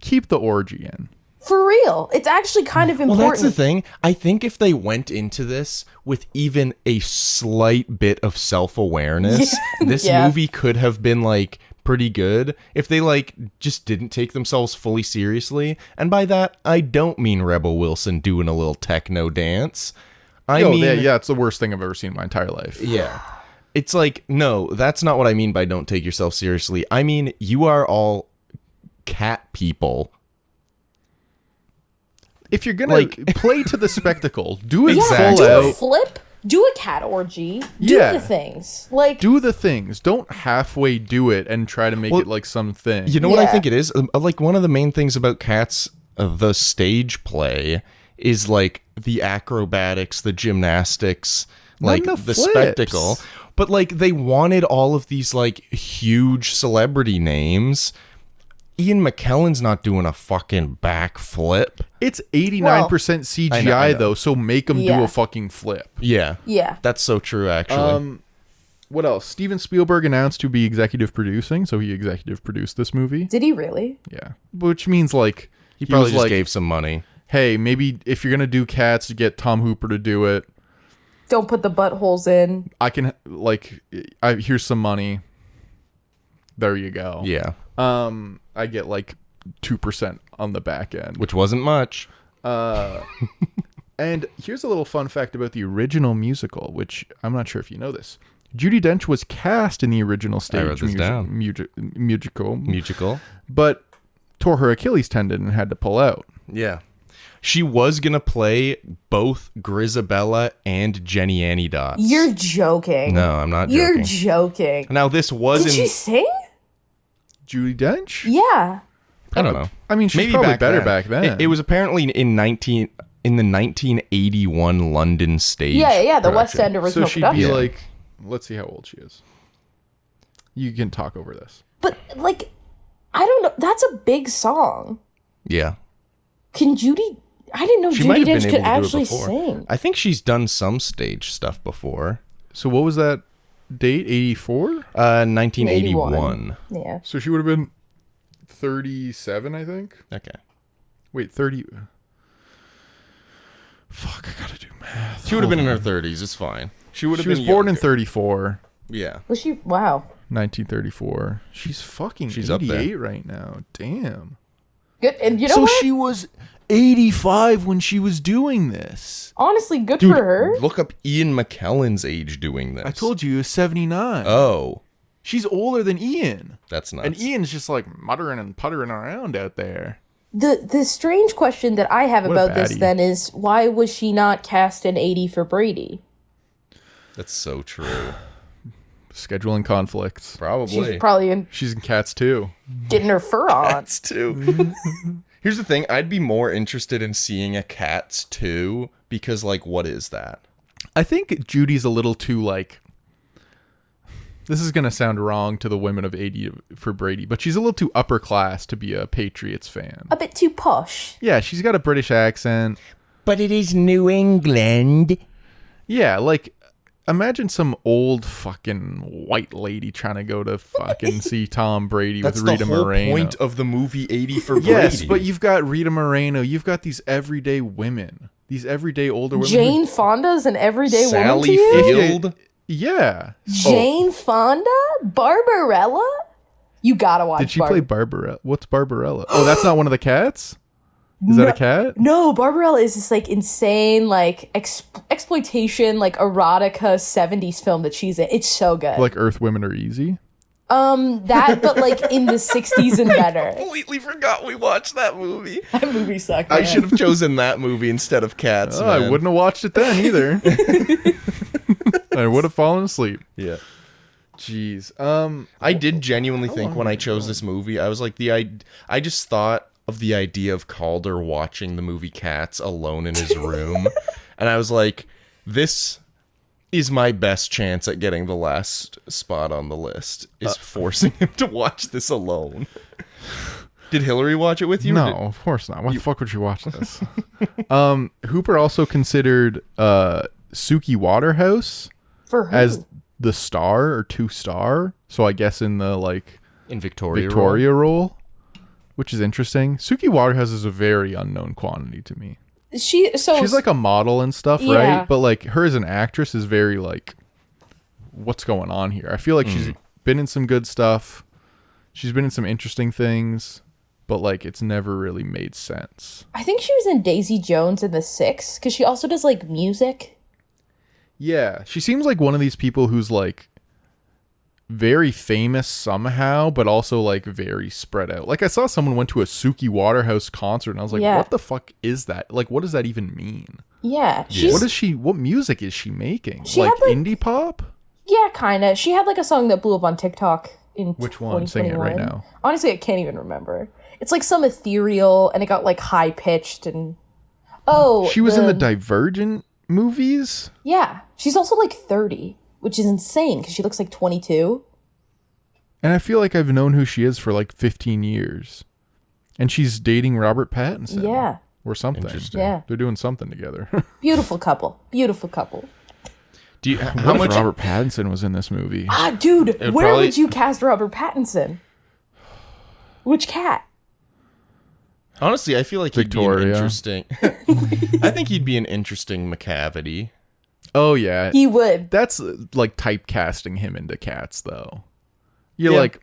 keep the orgy in. For real. It's actually kind of Well, important. that's the thing. I think if they went into this with even a slight bit of self-awareness, this Yeah. movie could have been like pretty good if they like just didn't take themselves fully seriously. And by that, I don't mean Rebel Wilson doing a little techno dance. I mean, yeah, it's the worst thing I've ever seen in my entire life. yeah. It's like, no, that's not what I mean by don't take yourself seriously. I mean, you are all cat people. If you're gonna Like- play to the spectacle, do it yeah, Exactly. full do a out. flip, do a cat orgy, do Yeah. the things. Like, Do the things. Don't halfway do it and try to make Well, it like something. You know what I Yeah. think it is? Like one of the main things about Cats, the stage play, is like the acrobatics, the gymnastics, like enough the flips. spectacle. But like they wanted all of these like huge celebrity names. Ian McKellen's not doing a fucking backflip. It's 89% CGI I know. though, so make them do Yeah. a fucking flip. Yeah. yeah. That's so true, actually. What else? Steven Spielberg announced to be executive producing, so he executive produced this movie. Did he really? Yeah, which means like he probably was just like, gave some money. hey, maybe if you're gonna do Cats, get Tom Hooper to do it. Don't put the buttholes in. I can here's some money. There you go. Yeah. I get like 2% on the back end. Which wasn't much. And here's a little fun fact about the original musical, which I'm not sure if you know this. Judi Dench was cast in the original I wrote stage this down. musical, Musical. but tore her Achilles tendon and had to pull out. Yeah. She was gonna play both Grisabella and Jenny Annie Dots. You're joking. No, I'm not You're joking. joking. Now this was Did she sing? Judi Dench? Yeah. I don't know. I mean, she's Maybe probably back better then. back then. It was apparently in the 1981 London stage. Yeah, the West production. End original so she'd production. be like, let's see how old she is. You can talk over this. But, like, I don't know. That's a big song. Yeah. Can Judy... I didn't know She might Judi have been Dench able could to do it actually before. sing. I think she's done some stage stuff before. So what was that date? 84? 1981. Yeah. So she would have been 37, I think. Okay. Wait, 30. Fuck, I gotta do math. She would have been in her 30s. It's fine. She would have She been was born in younger. 34. Yeah. Was she... Wow. 1934. She's fucking She's 88 up there. right now. Damn. Good. And you know So what? she was 85 when she was doing this. Honestly, good Dude, for her. look up Ian McKellen's age doing this. I told you he was 79. Oh, She's older than Ian. that's nuts. And Ian's just like muttering and puttering around out there. The strange question that I have What a about this baddie. then is why was she not cast in 80 for Brady? That's so true. Scheduling conflicts. Probably. She's probably She's in Cats too. getting her fur on. Cats too. Here's the thing. I'd be more interested in seeing a Cats 2 because, like, what is that? I think Judy's a little too like. This is gonna sound wrong to the women of 80 for Brady, but she's a little too upper class to be a Patriots fan. A bit too posh. Yeah, she's got a British accent. But it is New England. Yeah, like imagine some old fucking white lady trying to go to fucking see Tom Brady That's with Rita the whole Moreno. point of the movie 80 for Brady. Yes, but you've got Rita Moreno. You've got these everyday women. These everyday older women. Jane Fonda's an everyday woman Sally to you? Field. Yeah. Jane Fonda? Barbarella? You gotta watch Did she play Barbarella? What's Barbarella? Oh, that's not one of the cats? Is that a cat? No, Barbarella is this like insane like exploitation like erotica 70s film that she's in. It's so good. Like Earth Women Are Easy? That but like in the 60s and better. Completely forgot we watched that movie. That movie sucked. I man. should have chosen that movie instead of Cats. Oh, I man. wouldn't have watched it then either. I would have fallen asleep. Yeah. Jeez. I did genuinely think when I chose this movie, I was like, I just thought of the idea of Calder watching the movie Cats alone in his room. And I was like, this is my best chance at getting the last spot on the list, is forcing him to watch this alone. Did Hillary watch it with you? No, of course not. Why the fuck would you watch this? Hooper also considered Suki Waterhouse For who? as the star or 2-star. So I guess in the like In Victoria. Victoria role, which is interesting. Suki Waterhouse is a very unknown quantity to me. she's She's like a model and stuff, Yeah. right? But like her as an actress is very like, what's going on here? I feel like she's been in some good stuff. She's been in some interesting things, but like it's never really made sense. I think she was in Daisy Jones in the 6 because she also does like music. Yeah, she seems like one of these people who's like very famous somehow, but also like very spread out. Like I saw someone went to a Suki Waterhouse concert and I was like, Yeah. what the fuck is that? Like, what does that even mean? Yeah, What music is she making? She Like had, like- indie pop? yeah, kind of. She had like a song that blew up on TikTok in Which one? Sing it right 2021. now. Honestly, I can't even remember. It's like some ethereal, and it got like high pitched and She was in the Divergent movies? yeah. She's also like 30, which is insane because she looks like 22. And I feel like I've known who she is for like 15 years. And she's dating Robert Pattinson. Yeah, Or something. Yeah. They're doing something together. beautiful couple, beautiful couple. Do you, How how much? Robert Pattinson was in this movie? Ah, dude, where probably- would you cast Robert Pattinson? Which cat? Honestly, I feel like he'd be Victoria. an interesting. I think he'd be an interesting McCavity. Oh, yeah. He would. That's like typecasting him into Cats, though. You're Yeah. like,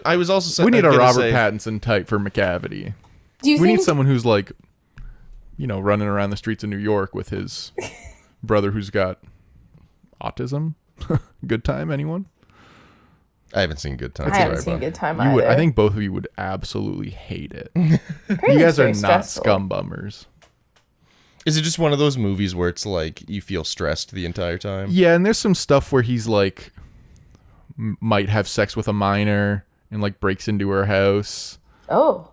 I was also. we need a gonna Robert say- Pattinson type for McCavity. Do you We think? need someone who's like, you know, running around the streets of New York with his brother who's got autism. Good Time, anyone? I haven't seen Good Time. I haven't sorry, seen bud. Good Time You would, either. I think both of you would absolutely hate it. Apparently You it's guys are very not stressful. scum bummers. Is it just one of those movies where it's like you feel stressed the entire time? Yeah, and there's some stuff where he's like might have sex with a minor and like breaks into her house. Oh.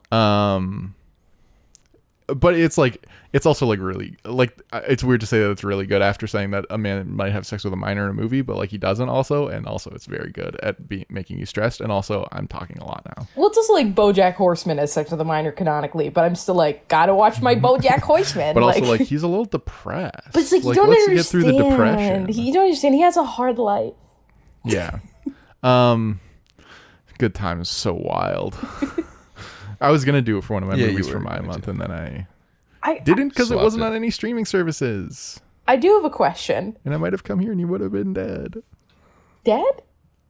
But it's like it's also like really like it's weird to say that it's really good after saying that a man might have sex with a minor in a movie, but like he doesn't also, and also it's very good at making you stressed. And also I'm talking a lot now. Well, it's also like BoJack Horseman has sex with a minor canonically, but I'm still like, gotta watch my BoJack Horseman. But also like he's a little depressed. But it's like you don't let's understand. get through the depression. You don't understand. He has a hard life. Yeah. Good Time is so wild. I was gonna do it for one of my movies for my month, and then I didn't because it wasn't on any streaming services. I do have a question. And I might have come here and you would have been dead. Dead?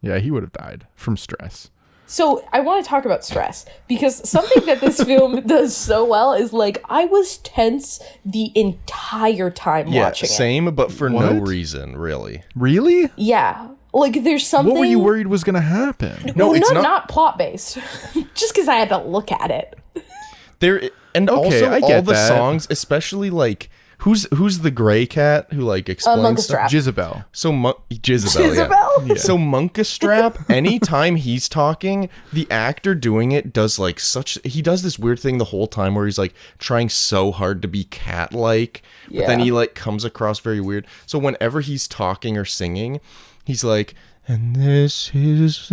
Yeah, he would have died from stress. So I want to talk about stress because something that this film does so well is like I was tense the entire time watching it. Same, but for no What? reason, really. Really? Yeah. Like there's something. What were you worried was going to happen? No, Well, it's not plot based. Just because I had to look at it. There and Okay, also I get all the that. songs, especially like who's the gray cat who like explains stuff? Munkastrap. Jezebel. So Jezebel. Jezebel? Yeah. So Munkastrap, anytime he's talking, the actor doing it does like he does this weird thing the whole time where he's like trying so hard to be cat-like, but then Yeah. he like comes across very weird. So whenever he's talking or singing, he's like, and this is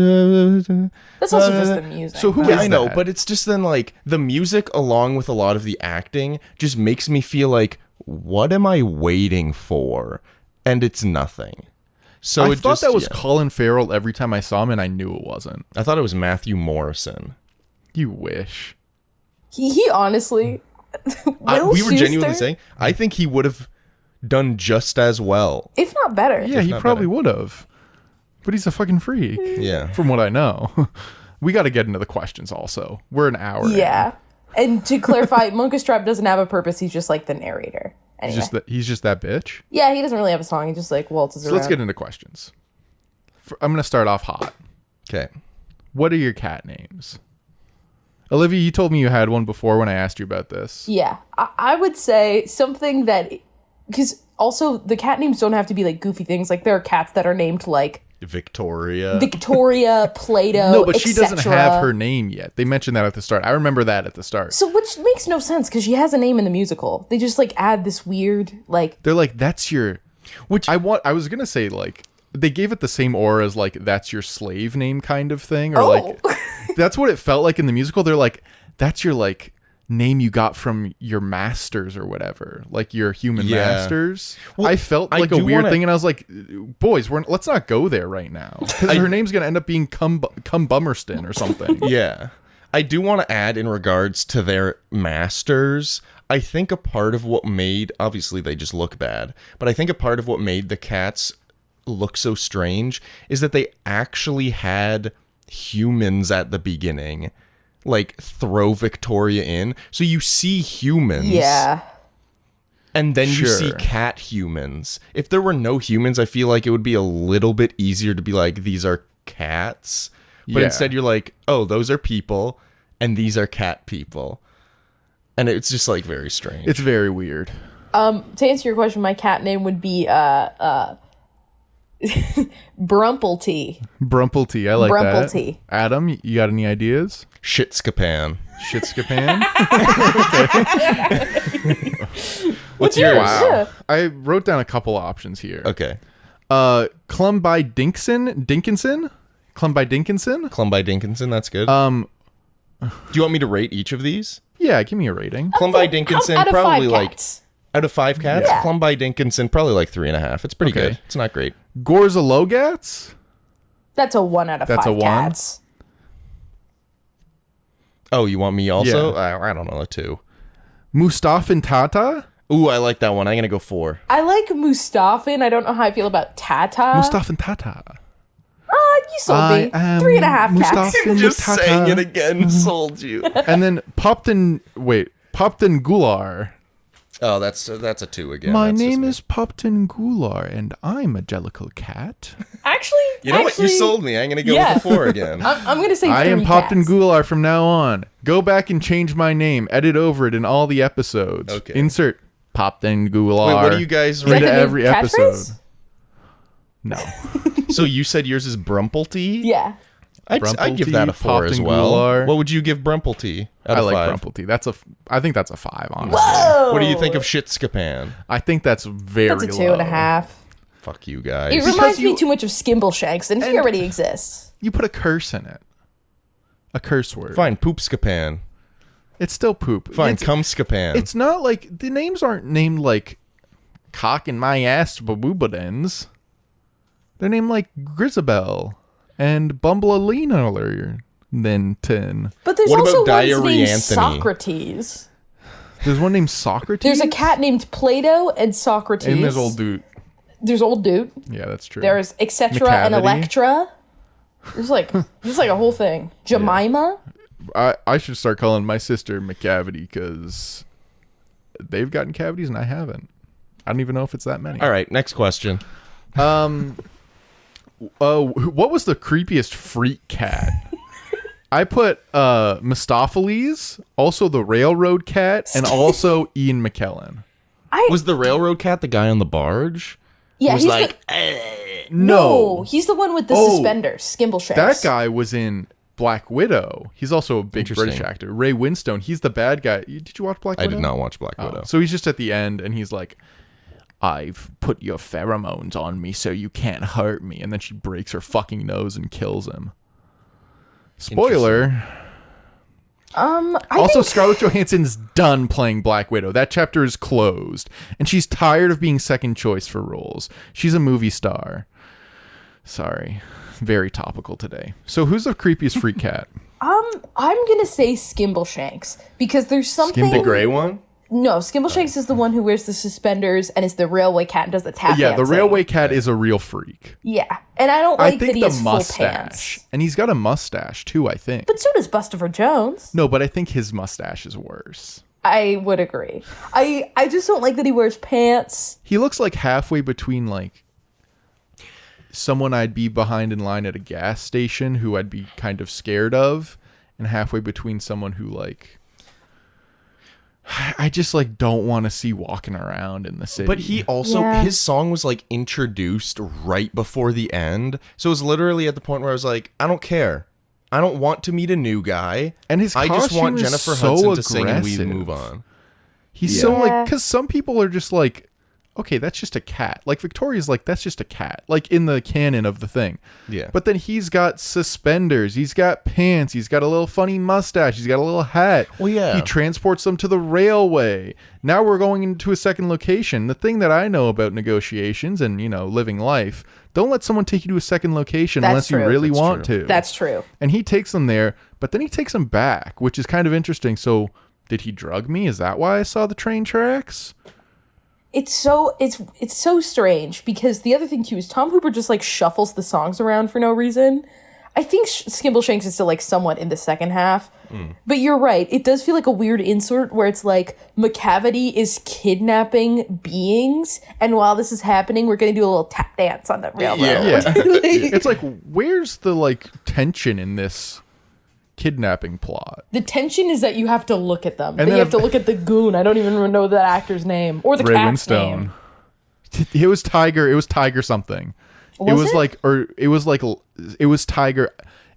That's also just the music. So who yeah, is I know, that? but it's just then like the music along with a lot of the acting just makes me feel like, what am I waiting for? And it's nothing. So I it thought just, that was yeah. Colin Farrell every time I saw him, and I knew it wasn't. I thought it was Matthew Morrison. You wish. He honestly. Will We were genuinely Schuester, saying, I think he would have done just as well. if not better. Yeah, he not probably better. would have. But he's a fucking freak. Yeah. From what I know. We got to get into the questions also. We're an hour in. Yeah. And to clarify, Munkastrap doesn't have a purpose. He's just like the narrator. Anyway. He's just that bitch. Yeah, he doesn't really have a song. He just like waltzes So around. let's get into questions. I'm going to start off hot. Okay. What are your cat names? Olivia, you told me you had one before when I asked you about this. Yeah, I would say something that, because also the cat names don't have to be like goofy things. Like there are cats that are named like Victoria. Victoria, Plato. No, but she doesn't etc.. have her name yet. They mentioned that at the start. I remember that at the start. So which makes no sense because she has a name in the musical. They just like add this weird like. They're like, that's your... Which I was going to say, like, they gave it the same aura as, like, that's your slave name kind of thing. Or, like, that's what it felt like in the musical. They're like, that's your, like, name you got from your masters or whatever. Like, your human Yeah. masters. Well, I felt I like a do weird wanna- thing, and I was like, boys, let's not go there right now. Because her name's going to end up being Cum Bummerston or something. Yeah. I do want to add in regards to their masters, I think a part of what made, obviously they just look bad, but I think a part of what made the cats look so strange is that they actually had humans at the beginning, like throw Victoria in. So you see humans. Yeah. And then you see Sure. cat humans. If there were no humans, I feel like it would be a little bit easier to be like, these are cats. But Yeah. instead you're like, oh, those are people and these are cat people. And it's just like very strange. It's very weird. To answer your question, my cat name would be Brumplety. Brumplety, I like Brumplety. that. Adam, you got any ideas? Shitskapan. Shitskapan? What's yours? Yeah. I wrote down a couple options here. Okay. Clumby Dinkinson? Clumby Dinkinson? Clumby Dinkinson, that's good. Do you want me to rate each of these? Yeah, give me a rating. Clumby Dinkinson, Out of probably 5 like cats. out of 5 cats. Yeah. Clumby Dinkinson, probably like 3.5. It's pretty Okay. good. It's not great. Gorzalogats? That's a 1 out of That's 5 a 1? cats. Oh, you want me also? Yeah. I don't know, a 2. Mustafin Tata? Ooh, I like that one. I'm gonna go 4. I like Mustafin. I don't know how I feel about Tata. Mustafin Tata. You sold me. 3.5 cats. Mustafin Just Tata. saying it again sold you. And then Popton Gular. Oh, that's a 2 again. My That's just name me. is Popton Gular, and I'm a jellicle cat. Actually, You know what? You sold me. I'm gonna go Yeah. with the 4 again. I'm going to say 3 I am Popton cats. Gular from now on. Go back and change my name. Edit over it in all the episodes. Okay. Insert popped in Google. Wait, what do you guys Is that rate? Into the new every episode. catchphrase? No. So you said yours is Brumplety? Yeah. I'd give that a 4 as Popped in well. Gular. What would you give Brumplety out I of like 5? Brumplety. I think that's a 5, honestly. Whoa. What do you think of Shitskapan? I think that's very That's a 2.5. Fuck you guys. It reminds me too much of Skimbleshanks, and he already exists. You put a curse in it. A curse word. Fine, Poopskapan. It's still poop. Fine, It's, Cumskapan. it's not like the names aren't named like cock in my ass baboobadens. They're named like Grisabelle and Bumblealina or then Tin. But there's What also about ones Diary named Anthony? Socrates. There's one named Socrates. There's a cat named Plato and Socrates. And there's old dude. There's old dude. Yeah, that's true. There's etc. and McCavity. Electra. There's like a whole thing. Jemima. I should start calling my sister McCavity because they've gotten cavities and I haven't. I don't even know if it's that many. All right, next question. What was the creepiest freak cat? I put Mistopheles, also the railroad cat, and also Ian McKellen. Was the railroad cat the guy on the barge? Yeah, Was he's like, no, he's the one with the suspenders, Skimbleshanks. That guy was in Black Widow. He's also a big Interesting. British actor. Ray Winstone. He's the bad guy. Did you watch Black I Widow? did not watch Black Widow. So he's just at the end, and he's like, I've put your pheromones on me so you can't hurt me. And then she breaks her fucking nose and kills him. Spoiler. I Also, think Scarlett Johansson's done playing Black Widow. That chapter is closed. And she's tired of being second choice for roles. She's a movie star. Sorry. Very topical today. So who's the creepiest freak cat? I'm gonna say Skimbleshanks because there's something. The gray one? No, Skimbleshanks is the one who wears the suspenders and is the railway cat and does the tap Yeah, the dancing. railway cat is a real freak. Yeah, and I don't I like that think he the has full mustache. pants. And he's got a mustache too, I think. But so does Bustopher Jones. No, but I think his mustache is worse. I would agree. I just don't like that he wears pants. He looks like halfway between like someone I'd be behind in line at a gas station who I'd be kind of scared of, and halfway between someone who like I just like don't want to see walking around in the city. But he also, Yeah. his song was like introduced right before the end. So it was literally at the point where I was like, I don't care. I don't want to meet a new guy. And his I just want costume is Jennifer so Hudson to sing and we aggressive. move on. He's so like, Yeah. because some people are just like, okay, that's just a cat. Like Victoria's like, that's just a cat. Like in the canon of the thing. Yeah. But then he's got suspenders. He's got pants. He's got a little funny mustache. He's got a little hat. Well, yeah. He transports them to the railway. Now we're going into a second location. The thing that I know about negotiations and, living life, don't let someone take you to a second location That's unless true. you really That's want true. to. That's true. And he takes them there, but then he takes them back, which is kind of interesting. So did he drug me? Is that why I saw the train tracks? It's so strange because the other thing too is Tom Hooper just like shuffles the songs around for no reason. I think Skimbleshanks is still like somewhat in the second half, but you're right. It does feel like a weird insert where it's like McCavity is kidnapping beings, and while this is happening, we're gonna do a little tap dance on the railroad. Yeah. It's like, where's the like tension in this kidnapping plot? The tension is that you have to look at them. That then you have to look at the goon. I don't even know that actor's name or the Ray cat's Winstone. name. It was Tiger. It was Tiger something. Was it? It was Tiger.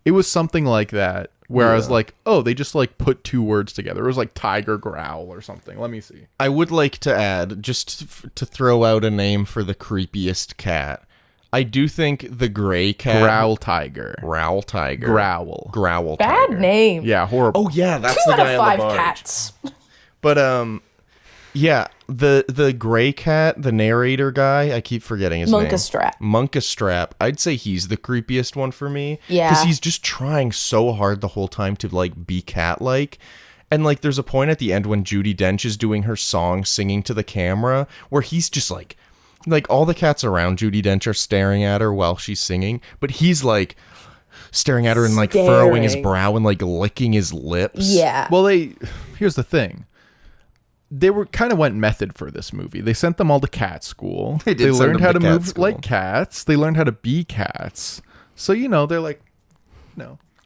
It was something like that where I was like, oh, they just like put two words together. It was like Tiger Growl or something. Let me see. I would like to add, just to throw out a name for the creepiest cat. I do think the gray cat. Growl Tiger. Growl Tiger. Growl. Growl Bad Tiger. name. Yeah, horrible. Oh, yeah, that's 2 the out guy of on 5 the barge. cats. But, yeah, the gray cat, the narrator guy, I keep forgetting his name. Monkastrap. Monkastrap. I'd say he's the creepiest one for me. Yeah. Because he's just trying so hard the whole time to, like, be cat-like. And, like, there's a point at the end when Judi Dench is doing her song, singing to the camera, where he's just, like, all the cats around Judi Dench are staring at her while she's singing, but he's, like, staring at her and, like, furrowing his Staring. brow and, like, licking his lips. Yeah. Well, here's the thing. They were kind of went method for this movie. They sent them all to cat school. They did send learned them how to to cat move school. like cats. They learned how to be cats. So, they're like,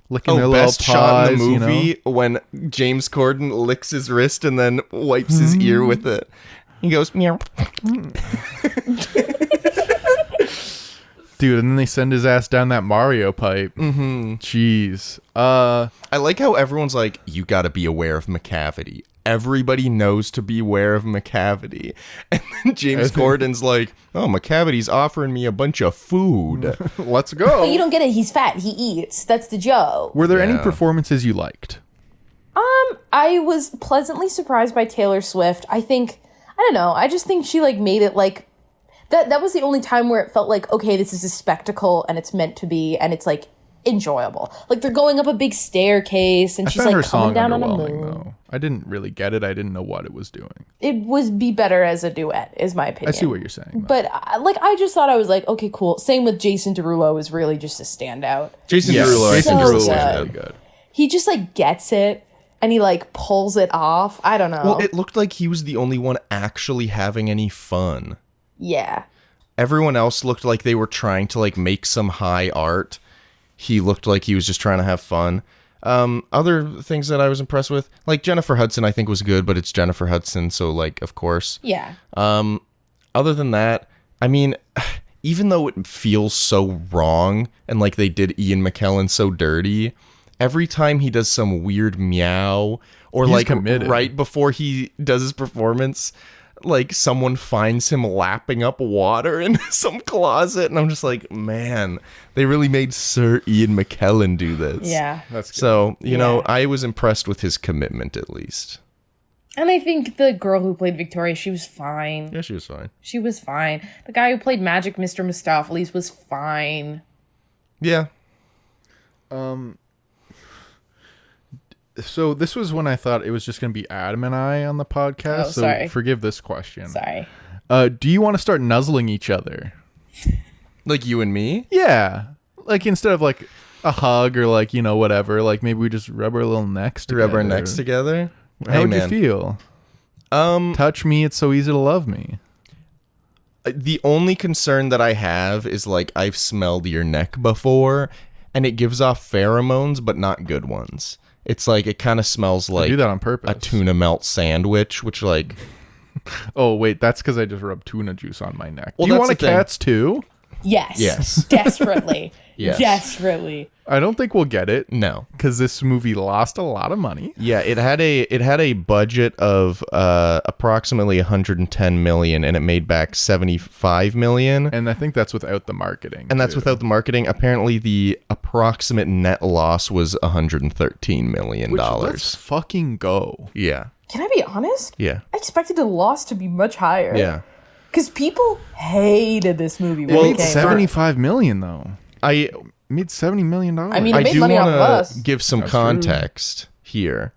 licking their Oh, little best shot in paws, the movie when James Corden licks his wrist and then wipes his ear with it. He goes, meow. Dude, and then they send his ass down that Mario pipe. Mm-hmm. Jeez. I like how everyone's like, you got to be aware of McCavity. Everybody knows to be aware of McCavity. And then James Corden's like, oh, McCavity's offering me a bunch of food. Let's go. But you don't get it. He's fat. He eats. That's the joke. Were there any performances you liked? I was pleasantly surprised by Taylor Swift. I don't know. I just think she like made it like that was the only time where it felt like, okay, this is a spectacle and it's meant to be and it's like enjoyable. Like they're going up a big staircase and she's like coming down on a moon. Though. I didn't really get it. I didn't know what it was doing. It would be better as a duet, is my opinion. I see what you're saying. But I just thought I was like, okay, cool. Same with Jason Derulo is really just a standout. Jason Derulo was really good. He just like gets it. And he, like, pulls it off. I don't know. Well, it looked like he was the only one actually having any fun. Yeah. Everyone else looked like they were trying to, like, make some high art. He looked like he was just trying to have fun. Other things that I was impressed with, like, Jennifer Hudson, I think was good, but it's Jennifer Hudson, so, like, of course. Yeah. Other than that, I mean, even though it feels so wrong, and, like, they did Ian McKellen so dirty... Every time he does some weird meow, or He's like committed. Right before he does his performance, like someone finds him lapping up water in some closet, and I'm just like, man, they really made Sir Ian McKellen do this. Yeah. That's good. So, you know, I was impressed with his commitment at least. And I think the girl who played Victoria, she was fine. Yeah, she was fine. She was fine. The guy who played Magic Mr. Mistopheles was fine. Yeah. So this was when I thought it was just going to be Adam and I on the podcast. Oh, sorry. So forgive this question. Sorry. Do you want to start nuzzling each other? Like you and me? Yeah. Like instead of like a hug or like, you know, whatever, like maybe we just rub our little necks together. Rub our necks together? How would you feel? Touch me, it's so easy to love me. The only concern that I have is like I've smelled your neck before and it gives off pheromones, but not good ones. It's like it kind of smells like I do that on purpose. a tuna melt sandwich, which like... Oh, wait, that's because I just rubbed tuna juice on my neck. Well, do you that's want a the thing. cat's too? Yes. Yes. Desperately. Yes. Desperately. I don't think we'll get it. No. Because this movie lost a lot of money. Yeah, it had a budget of approximately 110 million and it made back 75 million. And I think that's without the marketing. And that's too. without the marketing. Apparently the approximate net loss was 113 million dollars. Let's fucking go. Yeah. Can I be honest? Yeah. I expected the loss to be much higher. Yeah. Because people hated this movie when Well, it it's came out. 75 million though. I Made $70 million. I mean, it I made do money off want of us. to give some That's context here,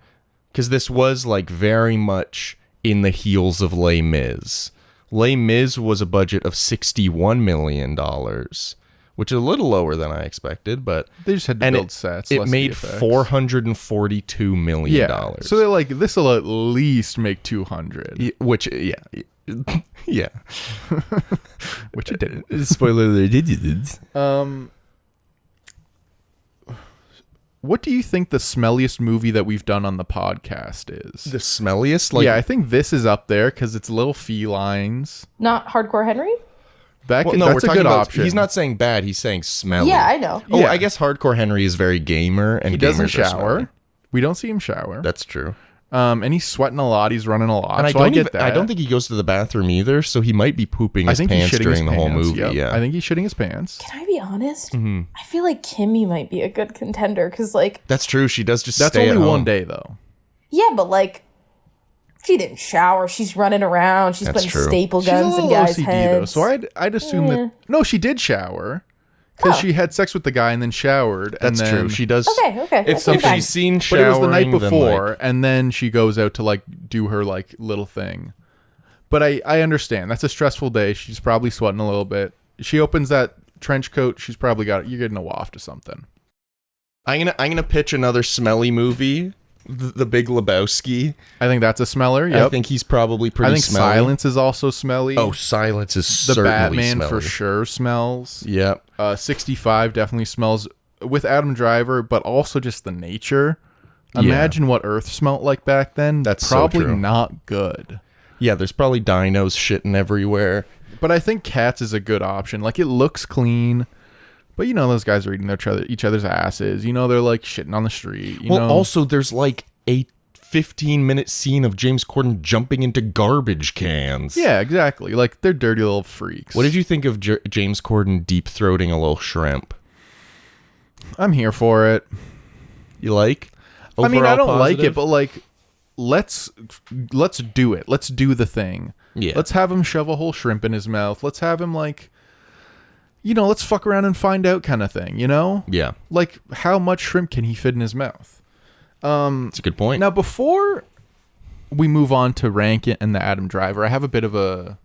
because this was like very much in the heels of Les Mis. Les Mis was a budget of $61 million, which is a little lower than I expected, but They just had to build sets. It less made VFX. $442 million. Yeah. So they're like, this will at least make 200. Which, yeah. Yeah. Which it didn't. Spoiler alert, it did. What do you think the smelliest movie that we've done on the podcast is? The smelliest? Like, yeah, I think this is up there because it's little felines. Not Hardcore Henry? That well, could, no, that's we're a talking good about, option. he's not saying bad, he's saying smelly. Yeah, I know. Oh, Yeah. I guess Hardcore Henry is very gamer, and He doesn't gamers are shower. smelly. We don't see him shower. That's true. And he's sweating a lot. He's running a lot. And so I I don't get even, that. I don't think he goes to the bathroom either, so he might be pooping I his think he's pants shitting during his the whole pants, movie. yep. Yeah, I think he's shitting his pants. Can I be honest? Mm-hmm. I feel like Kimmy might be a good contender because, like, that's true. She does just That's stay only at home. one day though. yeah, but like, she didn't shower. She's running around. She's That's putting true. staple She's a guns in little guys' OCD heads. though, so I'd assume that no, she did shower because Oh. she had sex with the guy and then showered. That's and then, true. She does. Okay. If okay, fine. she's seen But showering, it was the night then, before, like, and then she goes out to like do her like little thing. But I understand that's a stressful day. She's probably sweating a little bit. She opens that trench coat. She's probably got you're getting a waft of something. I'm gonna pitch another smelly movie, The Big Lebowski. I think that's a smeller. Yep. I think he's probably pretty I think smelly. Silence is also smelly. Oh, Silence is the certainly Batman smelly. for sure smells. Yep. 65 definitely smells with Adam Driver, but also just the nature. Yeah. Imagine what Earth smelt like back then. That's so probably true. not good. Yeah, there's probably dinos shitting everywhere. But I think cats is a good option. Like, it looks clean, but you know those guys are eating each other's asses. You know, they're like shitting on the street. You know? Also, there's like a 15-minute scene of James Corden jumping into garbage cans. Yeah, exactly. Like, they're dirty little freaks. What did you think of James Corden deep-throating a little shrimp? I'm here for it. You like? I mean, I don't like positive? it, but like, let's do it. Let's do the thing. Yeah. Let's have him shove a whole shrimp in his mouth. Let's have him like, you know, let's fuck around and find out kind of thing, you know? Yeah. Like, how much shrimp can he fit in his mouth? That's a good point. Now, before we move on to Rank It and the Adam Driver, I have a bit of a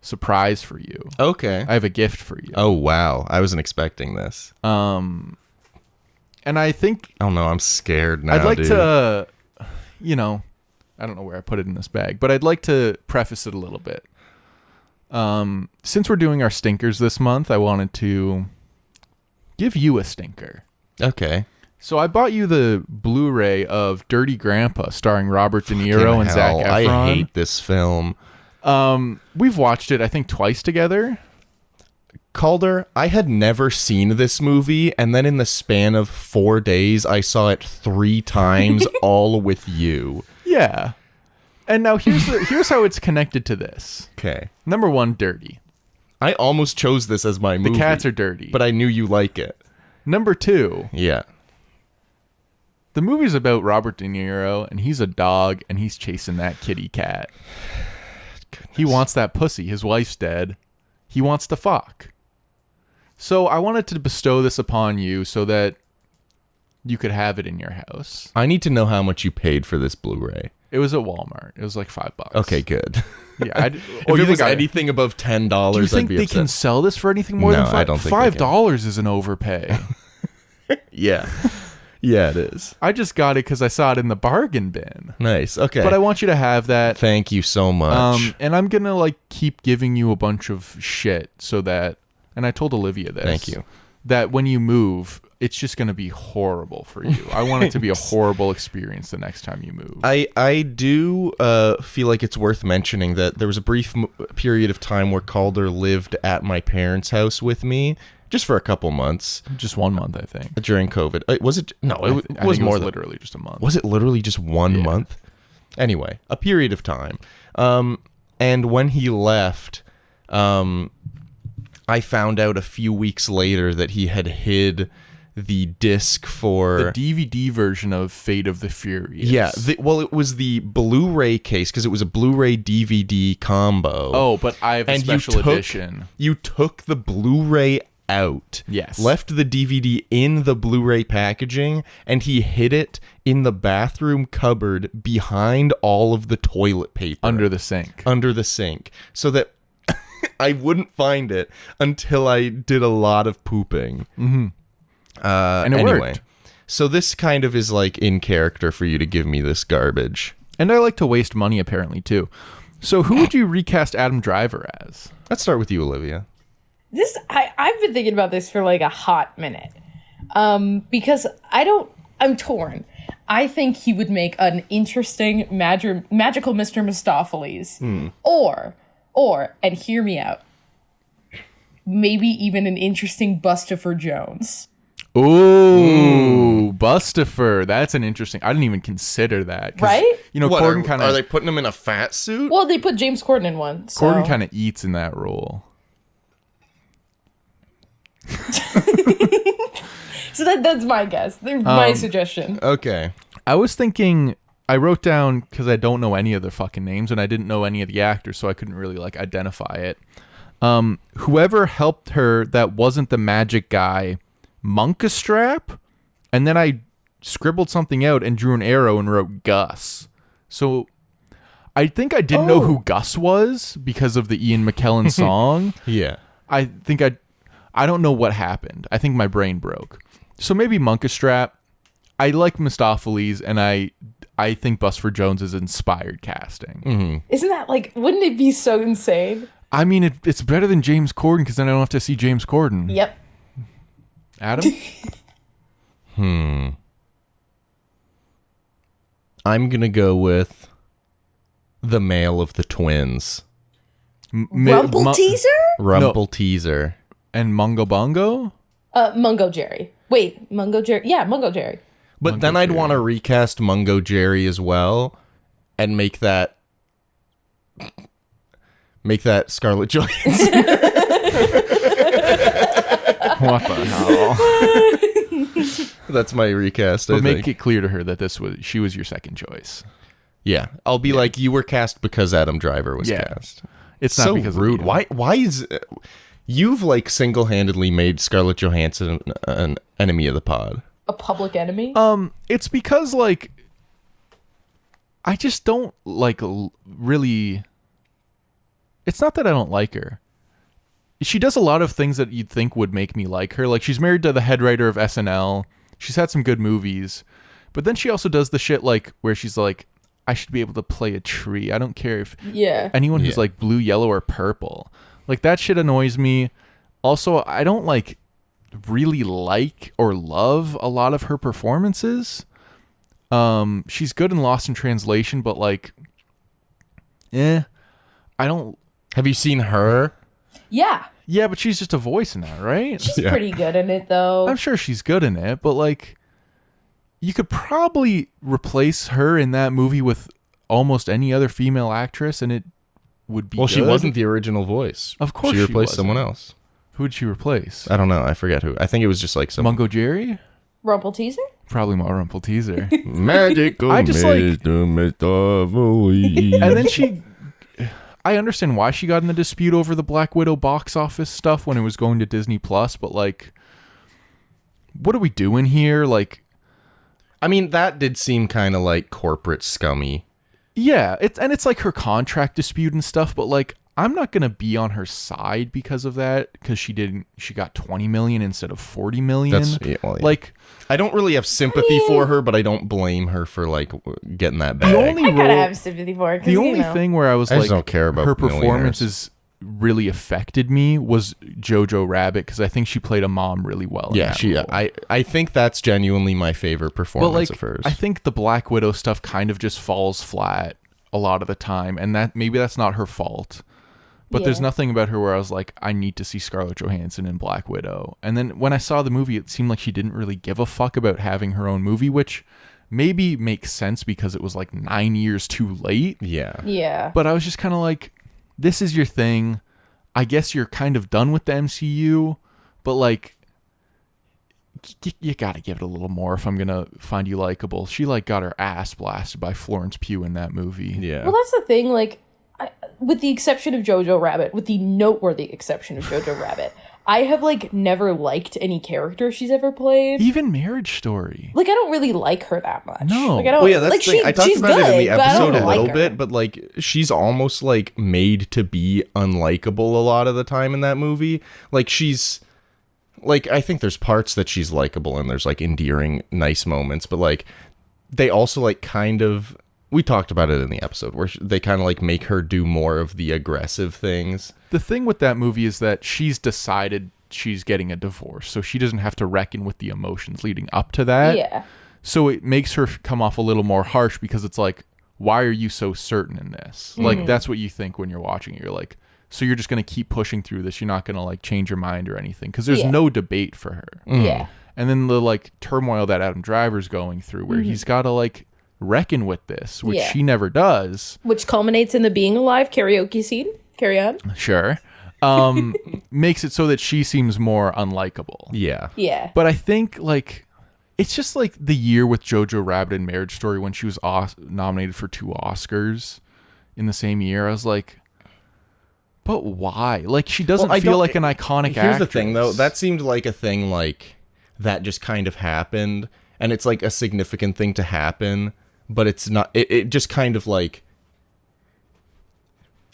surprise for you. Okay. I have a gift for you. Oh, wow. I wasn't expecting this. And I think Oh, no, I'm scared now, I'd like dude. to, you know, I don't know where I put it in this bag, but I'd like to preface it a little bit. Since we're doing our stinkers this month, I wanted to give you a stinker. Okay. So I bought you the Blu-ray of Dirty Grandpa starring Robert De Niro Fucking and Zac hell, Efron. I hate this film. We've watched it, I think, twice together. Calder, I had never seen this movie, and then in the span of 4 days, I saw it 3 times, all with you. Yeah. And now here's how it's connected to this. Okay. Number 1, dirty. I almost chose this as my movie. The cats are dirty. But I knew you like it. Number 2, Yeah. the movie's about Robert De Niro, and he's a dog, and he's chasing that kitty cat. He wants that pussy. His wife's dead. He wants to fuck. So I wanted to bestow this upon you so that you could have it in your house. I need to know how much you paid for this Blu-ray. It was at Walmart. It was like $5. Okay, good. Yeah. If it was anything above $10, Do you think I'd be they upset. can sell this for anything more No, than $5? I don't think they can. $5 is an overpay. Yeah. Yeah, it is. I just got it because I saw it in the bargain bin. Nice. Okay. But I want you to have that. Thank you so much. And I'm gonna like keep giving you a bunch of shit so that. And I told Olivia this. Thank you. That when you move, it's just gonna be horrible for you. I want it to be a horrible experience the next time you move. I do feel like it's worth mentioning that there was a brief period of time where Calder lived at my parents' house with me, just for a couple months. Just 1 month, I think. During COVID. Was it? No, I it think was more than... literally just a month. Was it literally just 1 month? Anyway, a period of time. And when he left, I found out a few weeks later that he had hid the disc for... The DVD version of Fate of the Furious. Yeah, well, it was the Blu-ray case, because it was a Blu-ray DVD combo. Oh, but I have a special edition. You took the Blu-ray out. Yes. Left the DVD in the Blu-ray packaging, and he hid it in the bathroom cupboard behind all of the toilet paper. Under the sink. Under the sink. So that I wouldn't find it until I did a lot of pooping. Mm-hmm. And it worked. So this kind of is like in character for you to give me this garbage. And I like to waste money apparently too. So who would you recast Adam Driver as? Let's start with you, Olivia. I've been thinking about this for like a hot minute. Because I'm torn. I think he would make an interesting magical Mr. Mistopheles. Or, and hear me out, maybe even an interesting Bustopher Jones. Ooh, Bustopher. That's an interesting... I didn't even consider that. Right? You know, What, Corden kind of... are they putting him in a fat suit? Well, they put James Corden in one. So. Corden kind of eats in that role. So that's my guess. They're my suggestion. Okay. I was thinking... I wrote down, because I don't know any of the fucking names, and I didn't know any of the actors, so I couldn't really, like, identify it. Whoever helped her that wasn't the magic guy, Monkastrap, and then I scribbled something out and drew an arrow and wrote Gus. So I think I didn't know who Gus was because of the Ian McKellen song. Yeah. I think I don't know what happened. I think my brain broke. So maybe Monkastrap. I like Mistopheles, and I think Bustopher Jones is inspired casting. Mm-hmm. Isn't that like, wouldn't it be so insane? I mean, it's better than James Corden because then I don't have to see James Corden. Yep. Adam? I'm going to go with the male of the twins. Rumple Teaser? Rumple Teaser. And Mungo Bongo? Mungo Jerry. Wait, Mungo Jerry? Yeah, Mungo Jerry. But Mungo then I'd Jerry. want to recast Mungo Jerry as well and make that Scarlett Johansson. What the hell? That's my recast, I But make think. it clear to her that she was your second choice. Yeah. I'll be like, you were cast because Adam Driver was Yeah. cast. It's not So because rude. of you. Why is... You've, like, single-handedly made Scarlett Johansson an enemy of the pod. A public enemy? It's because, like, I just don't, like, really... It's not that I don't like her. She does a lot of things that you'd think would make me like her. Like, she's married to the head writer of SNL. She's had some good movies. But then she also does the shit, like, where she's like, I should be able to play a tree. I don't care if Yeah. anyone who's, Yeah. like, blue, yellow, or purple. Like, that shit annoys me. Also, I don't, like, really like or love a lot of her performances. She's good in Lost in Translation, but, like, I don't... Have you seen her? Yeah. Yeah, but she's just a voice in that, right? She's Yeah. pretty good in it, though. I'm sure she's good in it, but like you could probably replace her in that movie with almost any other female actress and it would be Well, she good. wasn't the original voice. Of course she she replaced wasn't. someone else. Who'd she replace? I don't know. I forget who. I think it was just like some Mungo Jerry? Rumple Teaser? Probably more Rumple Teaser. magical I just like- mystery. And then I understand why she got in the dispute over the Black Widow box office stuff when it was going to Disney Plus, but like what are we doing here? Like I mean, that did seem kind of like corporate scummy. yeah, it's like her contract dispute and stuff, but like I'm not going to be on her side because of that cuz she got 20 million instead of 40 million. Yeah. Like I don't really have sympathy for her, but I don't blame her for like getting that bag. the only I gotta role- have sympathy for her. 'cause, the you only know. thing where I was I like just don't care about her millionaires. performances really affected me was Jojo Rabbit cuz I think she played a mom really well in Yeah, that role. I think that's genuinely my favorite But performance like, of hers. I think the Black Widow stuff kind of just falls flat a lot of the time, and that maybe that's not her fault. But there's Yeah. nothing about her where I was like, I need to see Scarlett Johansson in Black Widow. And then when I saw the movie, it seemed like she didn't really give a fuck about having her own movie, which maybe makes sense because it was like 9 years too late. yeah. Yeah. But I was just kind of like, this is your thing. I guess you're kind of done with the MCU, but like, you gotta give it a little more if I'm gonna find you likable. She like got her ass blasted by Florence Pugh in that movie. Yeah. Well, that's the thing. Like, with the exception of Jojo Rabbit, with the noteworthy exception of Jojo Rabbit, I have like never liked any character she's ever played. Even Marriage Story. Like, I don't really like her that much. No. Like, I don't. Well, yeah, that's like, the thing. I talked she's about it in the good, but I episode don't a like little her. bit, but like she's almost like made to be unlikable a lot of the time in that movie. Like she's like I think there's parts that she's likable and there's like endearing, nice moments, but like they also like kind of we talked about it in the episode where they kind of like make her do more of the aggressive things. The thing with that movie is that she's decided she's getting a divorce, so she doesn't have to reckon with the emotions leading up to that. Yeah. So it makes her come off a little more harsh because it's like, why are you so certain in this? Like, that's what you think when you're watching it. You're like, so you're just going to keep pushing through this. You're not going to like change your mind or anything because there's Yeah. no debate for her. Yeah. And then the like turmoil that Adam Driver's going through where he's got to like reckon with this, which Yeah. she never does. Which culminates in the Being Alive karaoke scene. Carry on. Sure. Makes it so that she seems more unlikable. Yeah. Yeah. But I think like it's just like the year with Jojo Rabbit and Marriage Story when she was nominated for 2 Oscars in the same year. I was like, but why? Like she doesn't Well, I feel don't- like an iconic Here's actress. the thing though, that seemed like a thing like that just kind of happened and it's like a significant thing to happen, but it's not it just kind of like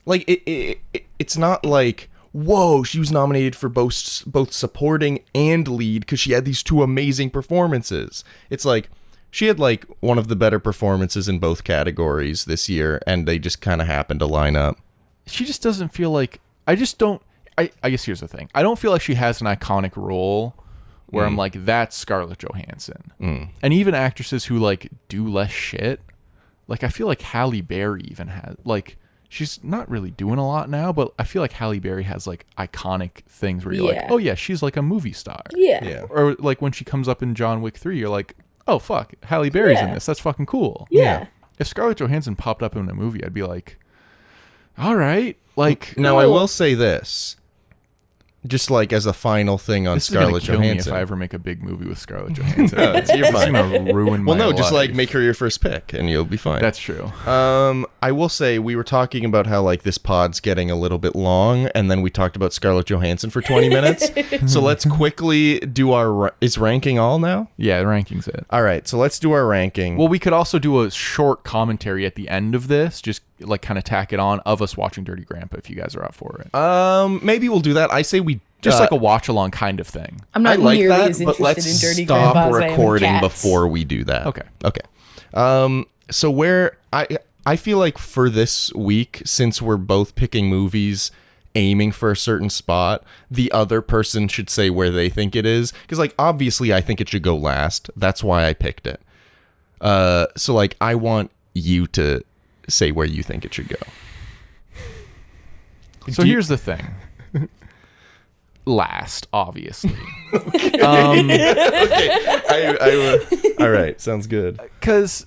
it's not like whoa, she was nominated for both supporting and lead because she had these 2 amazing performances. It's like she had like one of the better performances in both categories this year and they just kind of happened to line up. She just doesn't feel like I guess here's the thing. I don't feel like she has an iconic role where I'm like, that's Scarlett Johansson. And even actresses who like do less shit, like I feel like Halle Berry even has like she's not really doing a lot now, but I feel like Halle Berry has like iconic things where you're like, oh yeah, she's like a movie star. Yeah. Or like when she comes up in John Wick 3, you're like, oh fuck, Halle Berry's in this. That's fucking cool. Yeah. If Scarlett Johansson popped up in a movie, I'd be like, all right. Like, Now, I will say this, just like as a final thing on this is gonna Scarlett kill me Johansson. if I ever make a big movie with Scarlett Johansson. You're It's fine. gonna ruin my Well, no, just like life. make her your first pick, and you'll be fine. That's true. I will say we were talking about how like this pod's getting a little bit long, and then we talked about Scarlett Johansson for 20 minutes. So let's quickly do is ranking all now? Yeah, the ranking's it. All right, so let's do our ranking. Well, we could also do a short commentary at the end of this, just like kind of tack it on of us watching Dirty Grandpa if you guys are up for it. Maybe we'll do that. I say we Just like a watch along kind of thing. I'm not I like nearly that, as but interested let's in Dirty stop Grandpa as I am in recording cats. before we do that. Okay. So where I feel like for this week, since we're both picking movies aiming for a certain spot, the other person should say where they think it is, because like obviously I think it should go last. That's why I picked it. So like I want you to say where you think it should go. So here's the thing. Last, obviously. Okay. All right. Sounds good. Because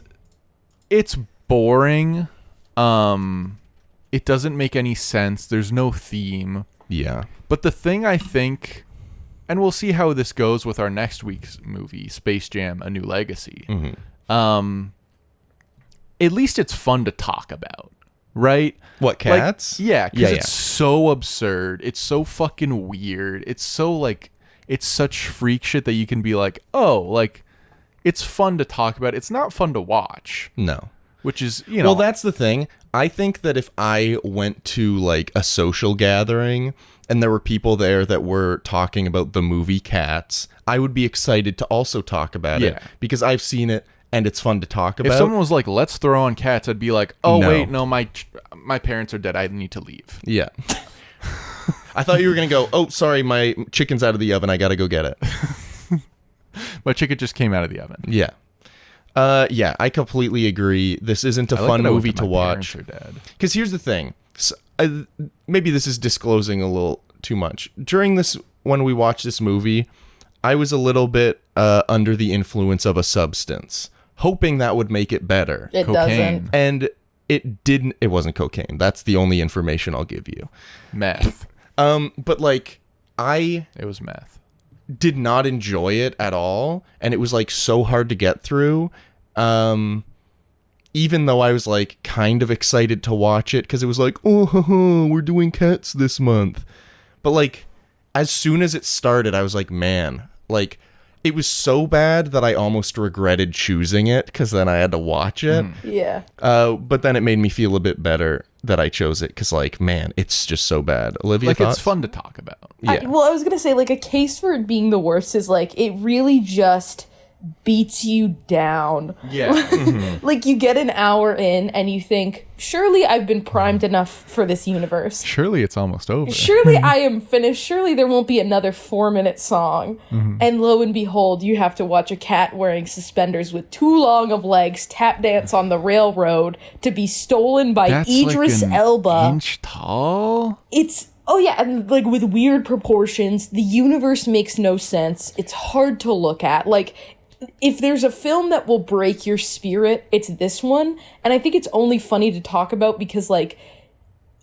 it's boring. It doesn't make any sense. There's no theme. Yeah. But the thing I think, and we'll see how this goes with our next week's movie, Space Jam: A New Legacy. At least it's fun to talk about, right? What, cats? Like, yeah, because Yeah, it's so absurd. It's so fucking weird. It's so like, it's such freak shit that you can be like, oh, like, it's fun to talk about. It's not fun to watch. No. Which is, you know. Well, that's the thing. I think that if I went to like a social gathering and there were people there that were talking about the movie Cats, I would be excited to also talk about it because I've seen it and it's fun to talk about. If someone was like, let's throw on Cats, I'd be like, oh, No. wait, no, my parents are dead. I need to leave. Yeah. I thought you were going to go, oh, sorry, my chicken's out of the oven. I got to go get it. My chicken just came out of the oven. Yeah. Yeah, I completely agree. This isn't a fun movie to watch. Because here's the thing. So, maybe this is disclosing a little too much. During this, when we watched this movie, I was a little bit under the influence of a substance, hoping that would make it better. It doesn't. And it didn't. It wasn't cocaine. That's the only information I'll give you. Meth. But like, It was meth. did not enjoy it at all, and it was like so hard to get through, even though I was like kind of excited to watch it because it was like, oh, we're doing Cats this month. But like as soon as it started, I was like, man, like it was so bad that I almost regretted choosing it because then I had to watch it. Yeah. But then it made me feel a bit better that I chose it because like, man, it's just so bad. Olivia, Like, thoughts? it's fun to talk about. Yeah. I was gonna say, like, a case for it being the worst is like it really just beats you down. Yeah. Like, you get an hour in and you think, surely I've been primed enough for this universe. Surely it's almost over. Surely I am finished. Surely there won't be another 4-minute song. And lo and behold, you have to watch a cat wearing suspenders with too long of legs tap dance on the railroad to be stolen by That's Idris like an Elba. inch tall? It's oh yeah, and like with weird proportions. The universe makes no sense. It's hard to look at. Like, if there's a film that will break your spirit, it's this one. And I think it's only funny to talk about because like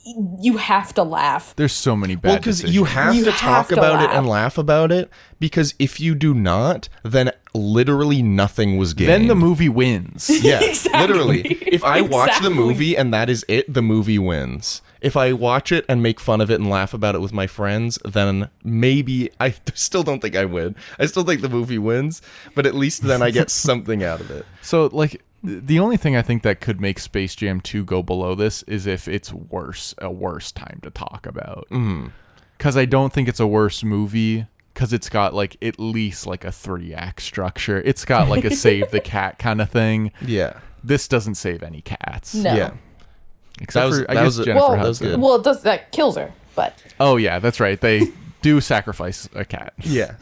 you have to laugh. There's so many bad Well, because you have You to have talk to about it laugh. and laugh about it, because if you do not, then literally nothing was gained. Then the movie wins. Yeah, Exactly. literally. If I watch the Exactly. movie and that is it, the movie wins. If I watch it and make fun of it and laugh about it with my friends, then maybe I still don't think I win. I still think the movie wins, but at least then I get something out of it. So, like, the only thing I think that could make Space Jam 2 go below this is if it's a worse time to talk about. Because I don't think it's a worse movie, because it's got, like, at least, like, a 3-act structure. It's got, like, a save the cat kind of thing. Yeah. This doesn't save any cats. No. Yeah. Except That was- for, I that guess, was a- Jennifer Well, that was Hudson. good. Well, that kills her, but Oh, yeah, that's right. They do sacrifice a cat. Yeah.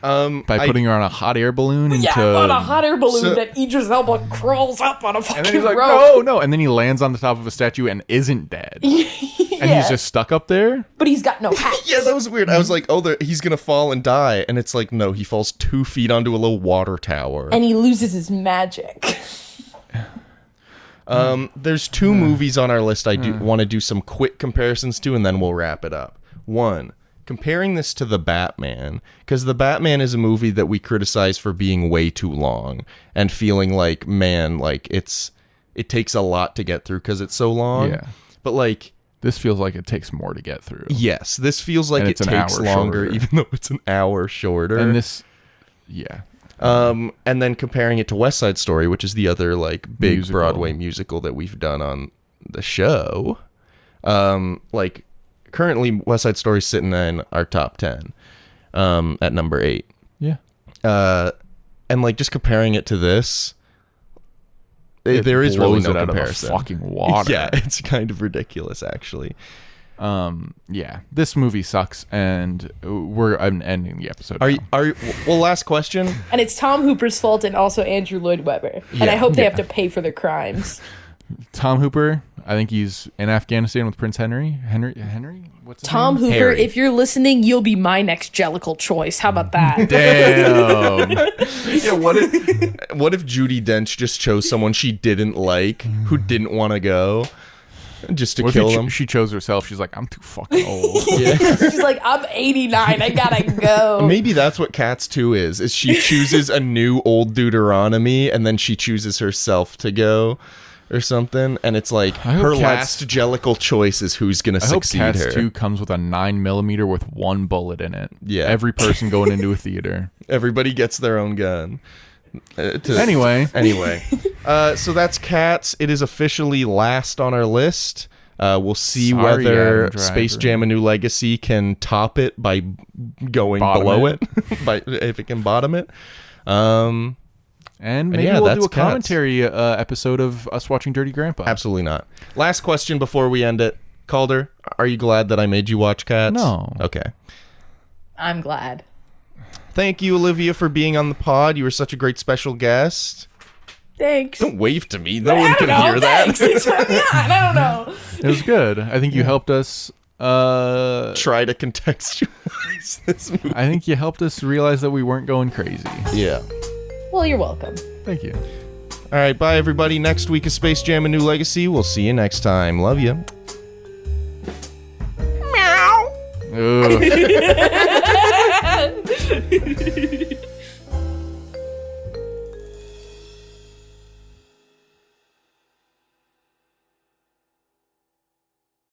By putting her on a hot air balloon into... Yeah, on a hot air balloon So- that Idris Elba crawls up on a fucking And then he's like, rope. no. And then he lands on the top of a statue and isn't dead. Yeah. And he's just stuck up there? But he's got no hat. Yeah, that was weird. I was like, oh, he's gonna fall and die, and it's like, no, he falls 2 feet onto a little water tower. And he loses his magic. There's 2 movies on our list I do want to do some quick comparisons to, and then we'll wrap it up. 1, comparing this to The Batman, because The Batman is a movie that we criticize for being way too long and feeling like, man, like it takes a lot to get through because it's so long. Yeah. But like, This feels like it takes more to get through. yes, this feels like And it it's an takes hour longer, shorter. even though it's an hour shorter. And this... Yeah. And then comparing it to West Side Story, which is the other like big Musical. Broadway musical that we've done on the show. Like currently West Side Story's sitting in our top 10 at number 8. Yeah. And like just comparing it to this, there is really blows no it out of the comparison. fucking water. Yeah, it's kind of ridiculous actually. Yeah. This movie sucks, and I'm ending the episode. Are now. you well, last question. And it's Tom Hooper's fault and also Andrew Lloyd Webber. And I hope they have to pay for their crimes. Tom Hooper? I think he's in Afghanistan with Prince Henry. Henry? What's his Tom name? Hooper, Harry. if you're listening, you'll be my next Jellicle choice. How about that? Damn. Yeah, what if Judi Dench just chose someone she didn't like, who didn't want to go, just to What if kill them? she chose herself? She's like, I'm too fucking old. She's like, I'm 89. I gotta go. Maybe that's what Cats 2 is she chooses a new old Deuteronomy, and then she chooses herself to go or something, and it's like I hope her Cats- last Jellicle choice is who's going to I hope succeed Cats her. 2 comes with a 9mm with 1 bullet in it. Yeah. Every person going into a theater. Everybody gets their own gun. Anyway. So that's Cats. It is officially last on our list. We'll see Sorry, whether Adam Space Driver. Jam: A New Legacy can top it by going Bottom below it. it, if it can bottom it. And maybe yeah, we'll do that's a commentary episode of us watching Dirty Grandpa. Absolutely not. Last question before we end it. Calder, are you glad that I made you watch Cats? No. Okay. I'm glad. Thank you, Olivia, for being on the pod. You were such a great special guest. Thanks. Don't wave to me. No I one don't can know. hear Thanks. that. It's from me on. I don't know. It was good. I think you helped us. Try to contextualize this movie. I think you helped us realize that we weren't going crazy. Yeah. Well, you're welcome. Thank you. All right, bye, everybody. Next week is Space Jam: A New Legacy. We'll see you next time. Love you. Ugh.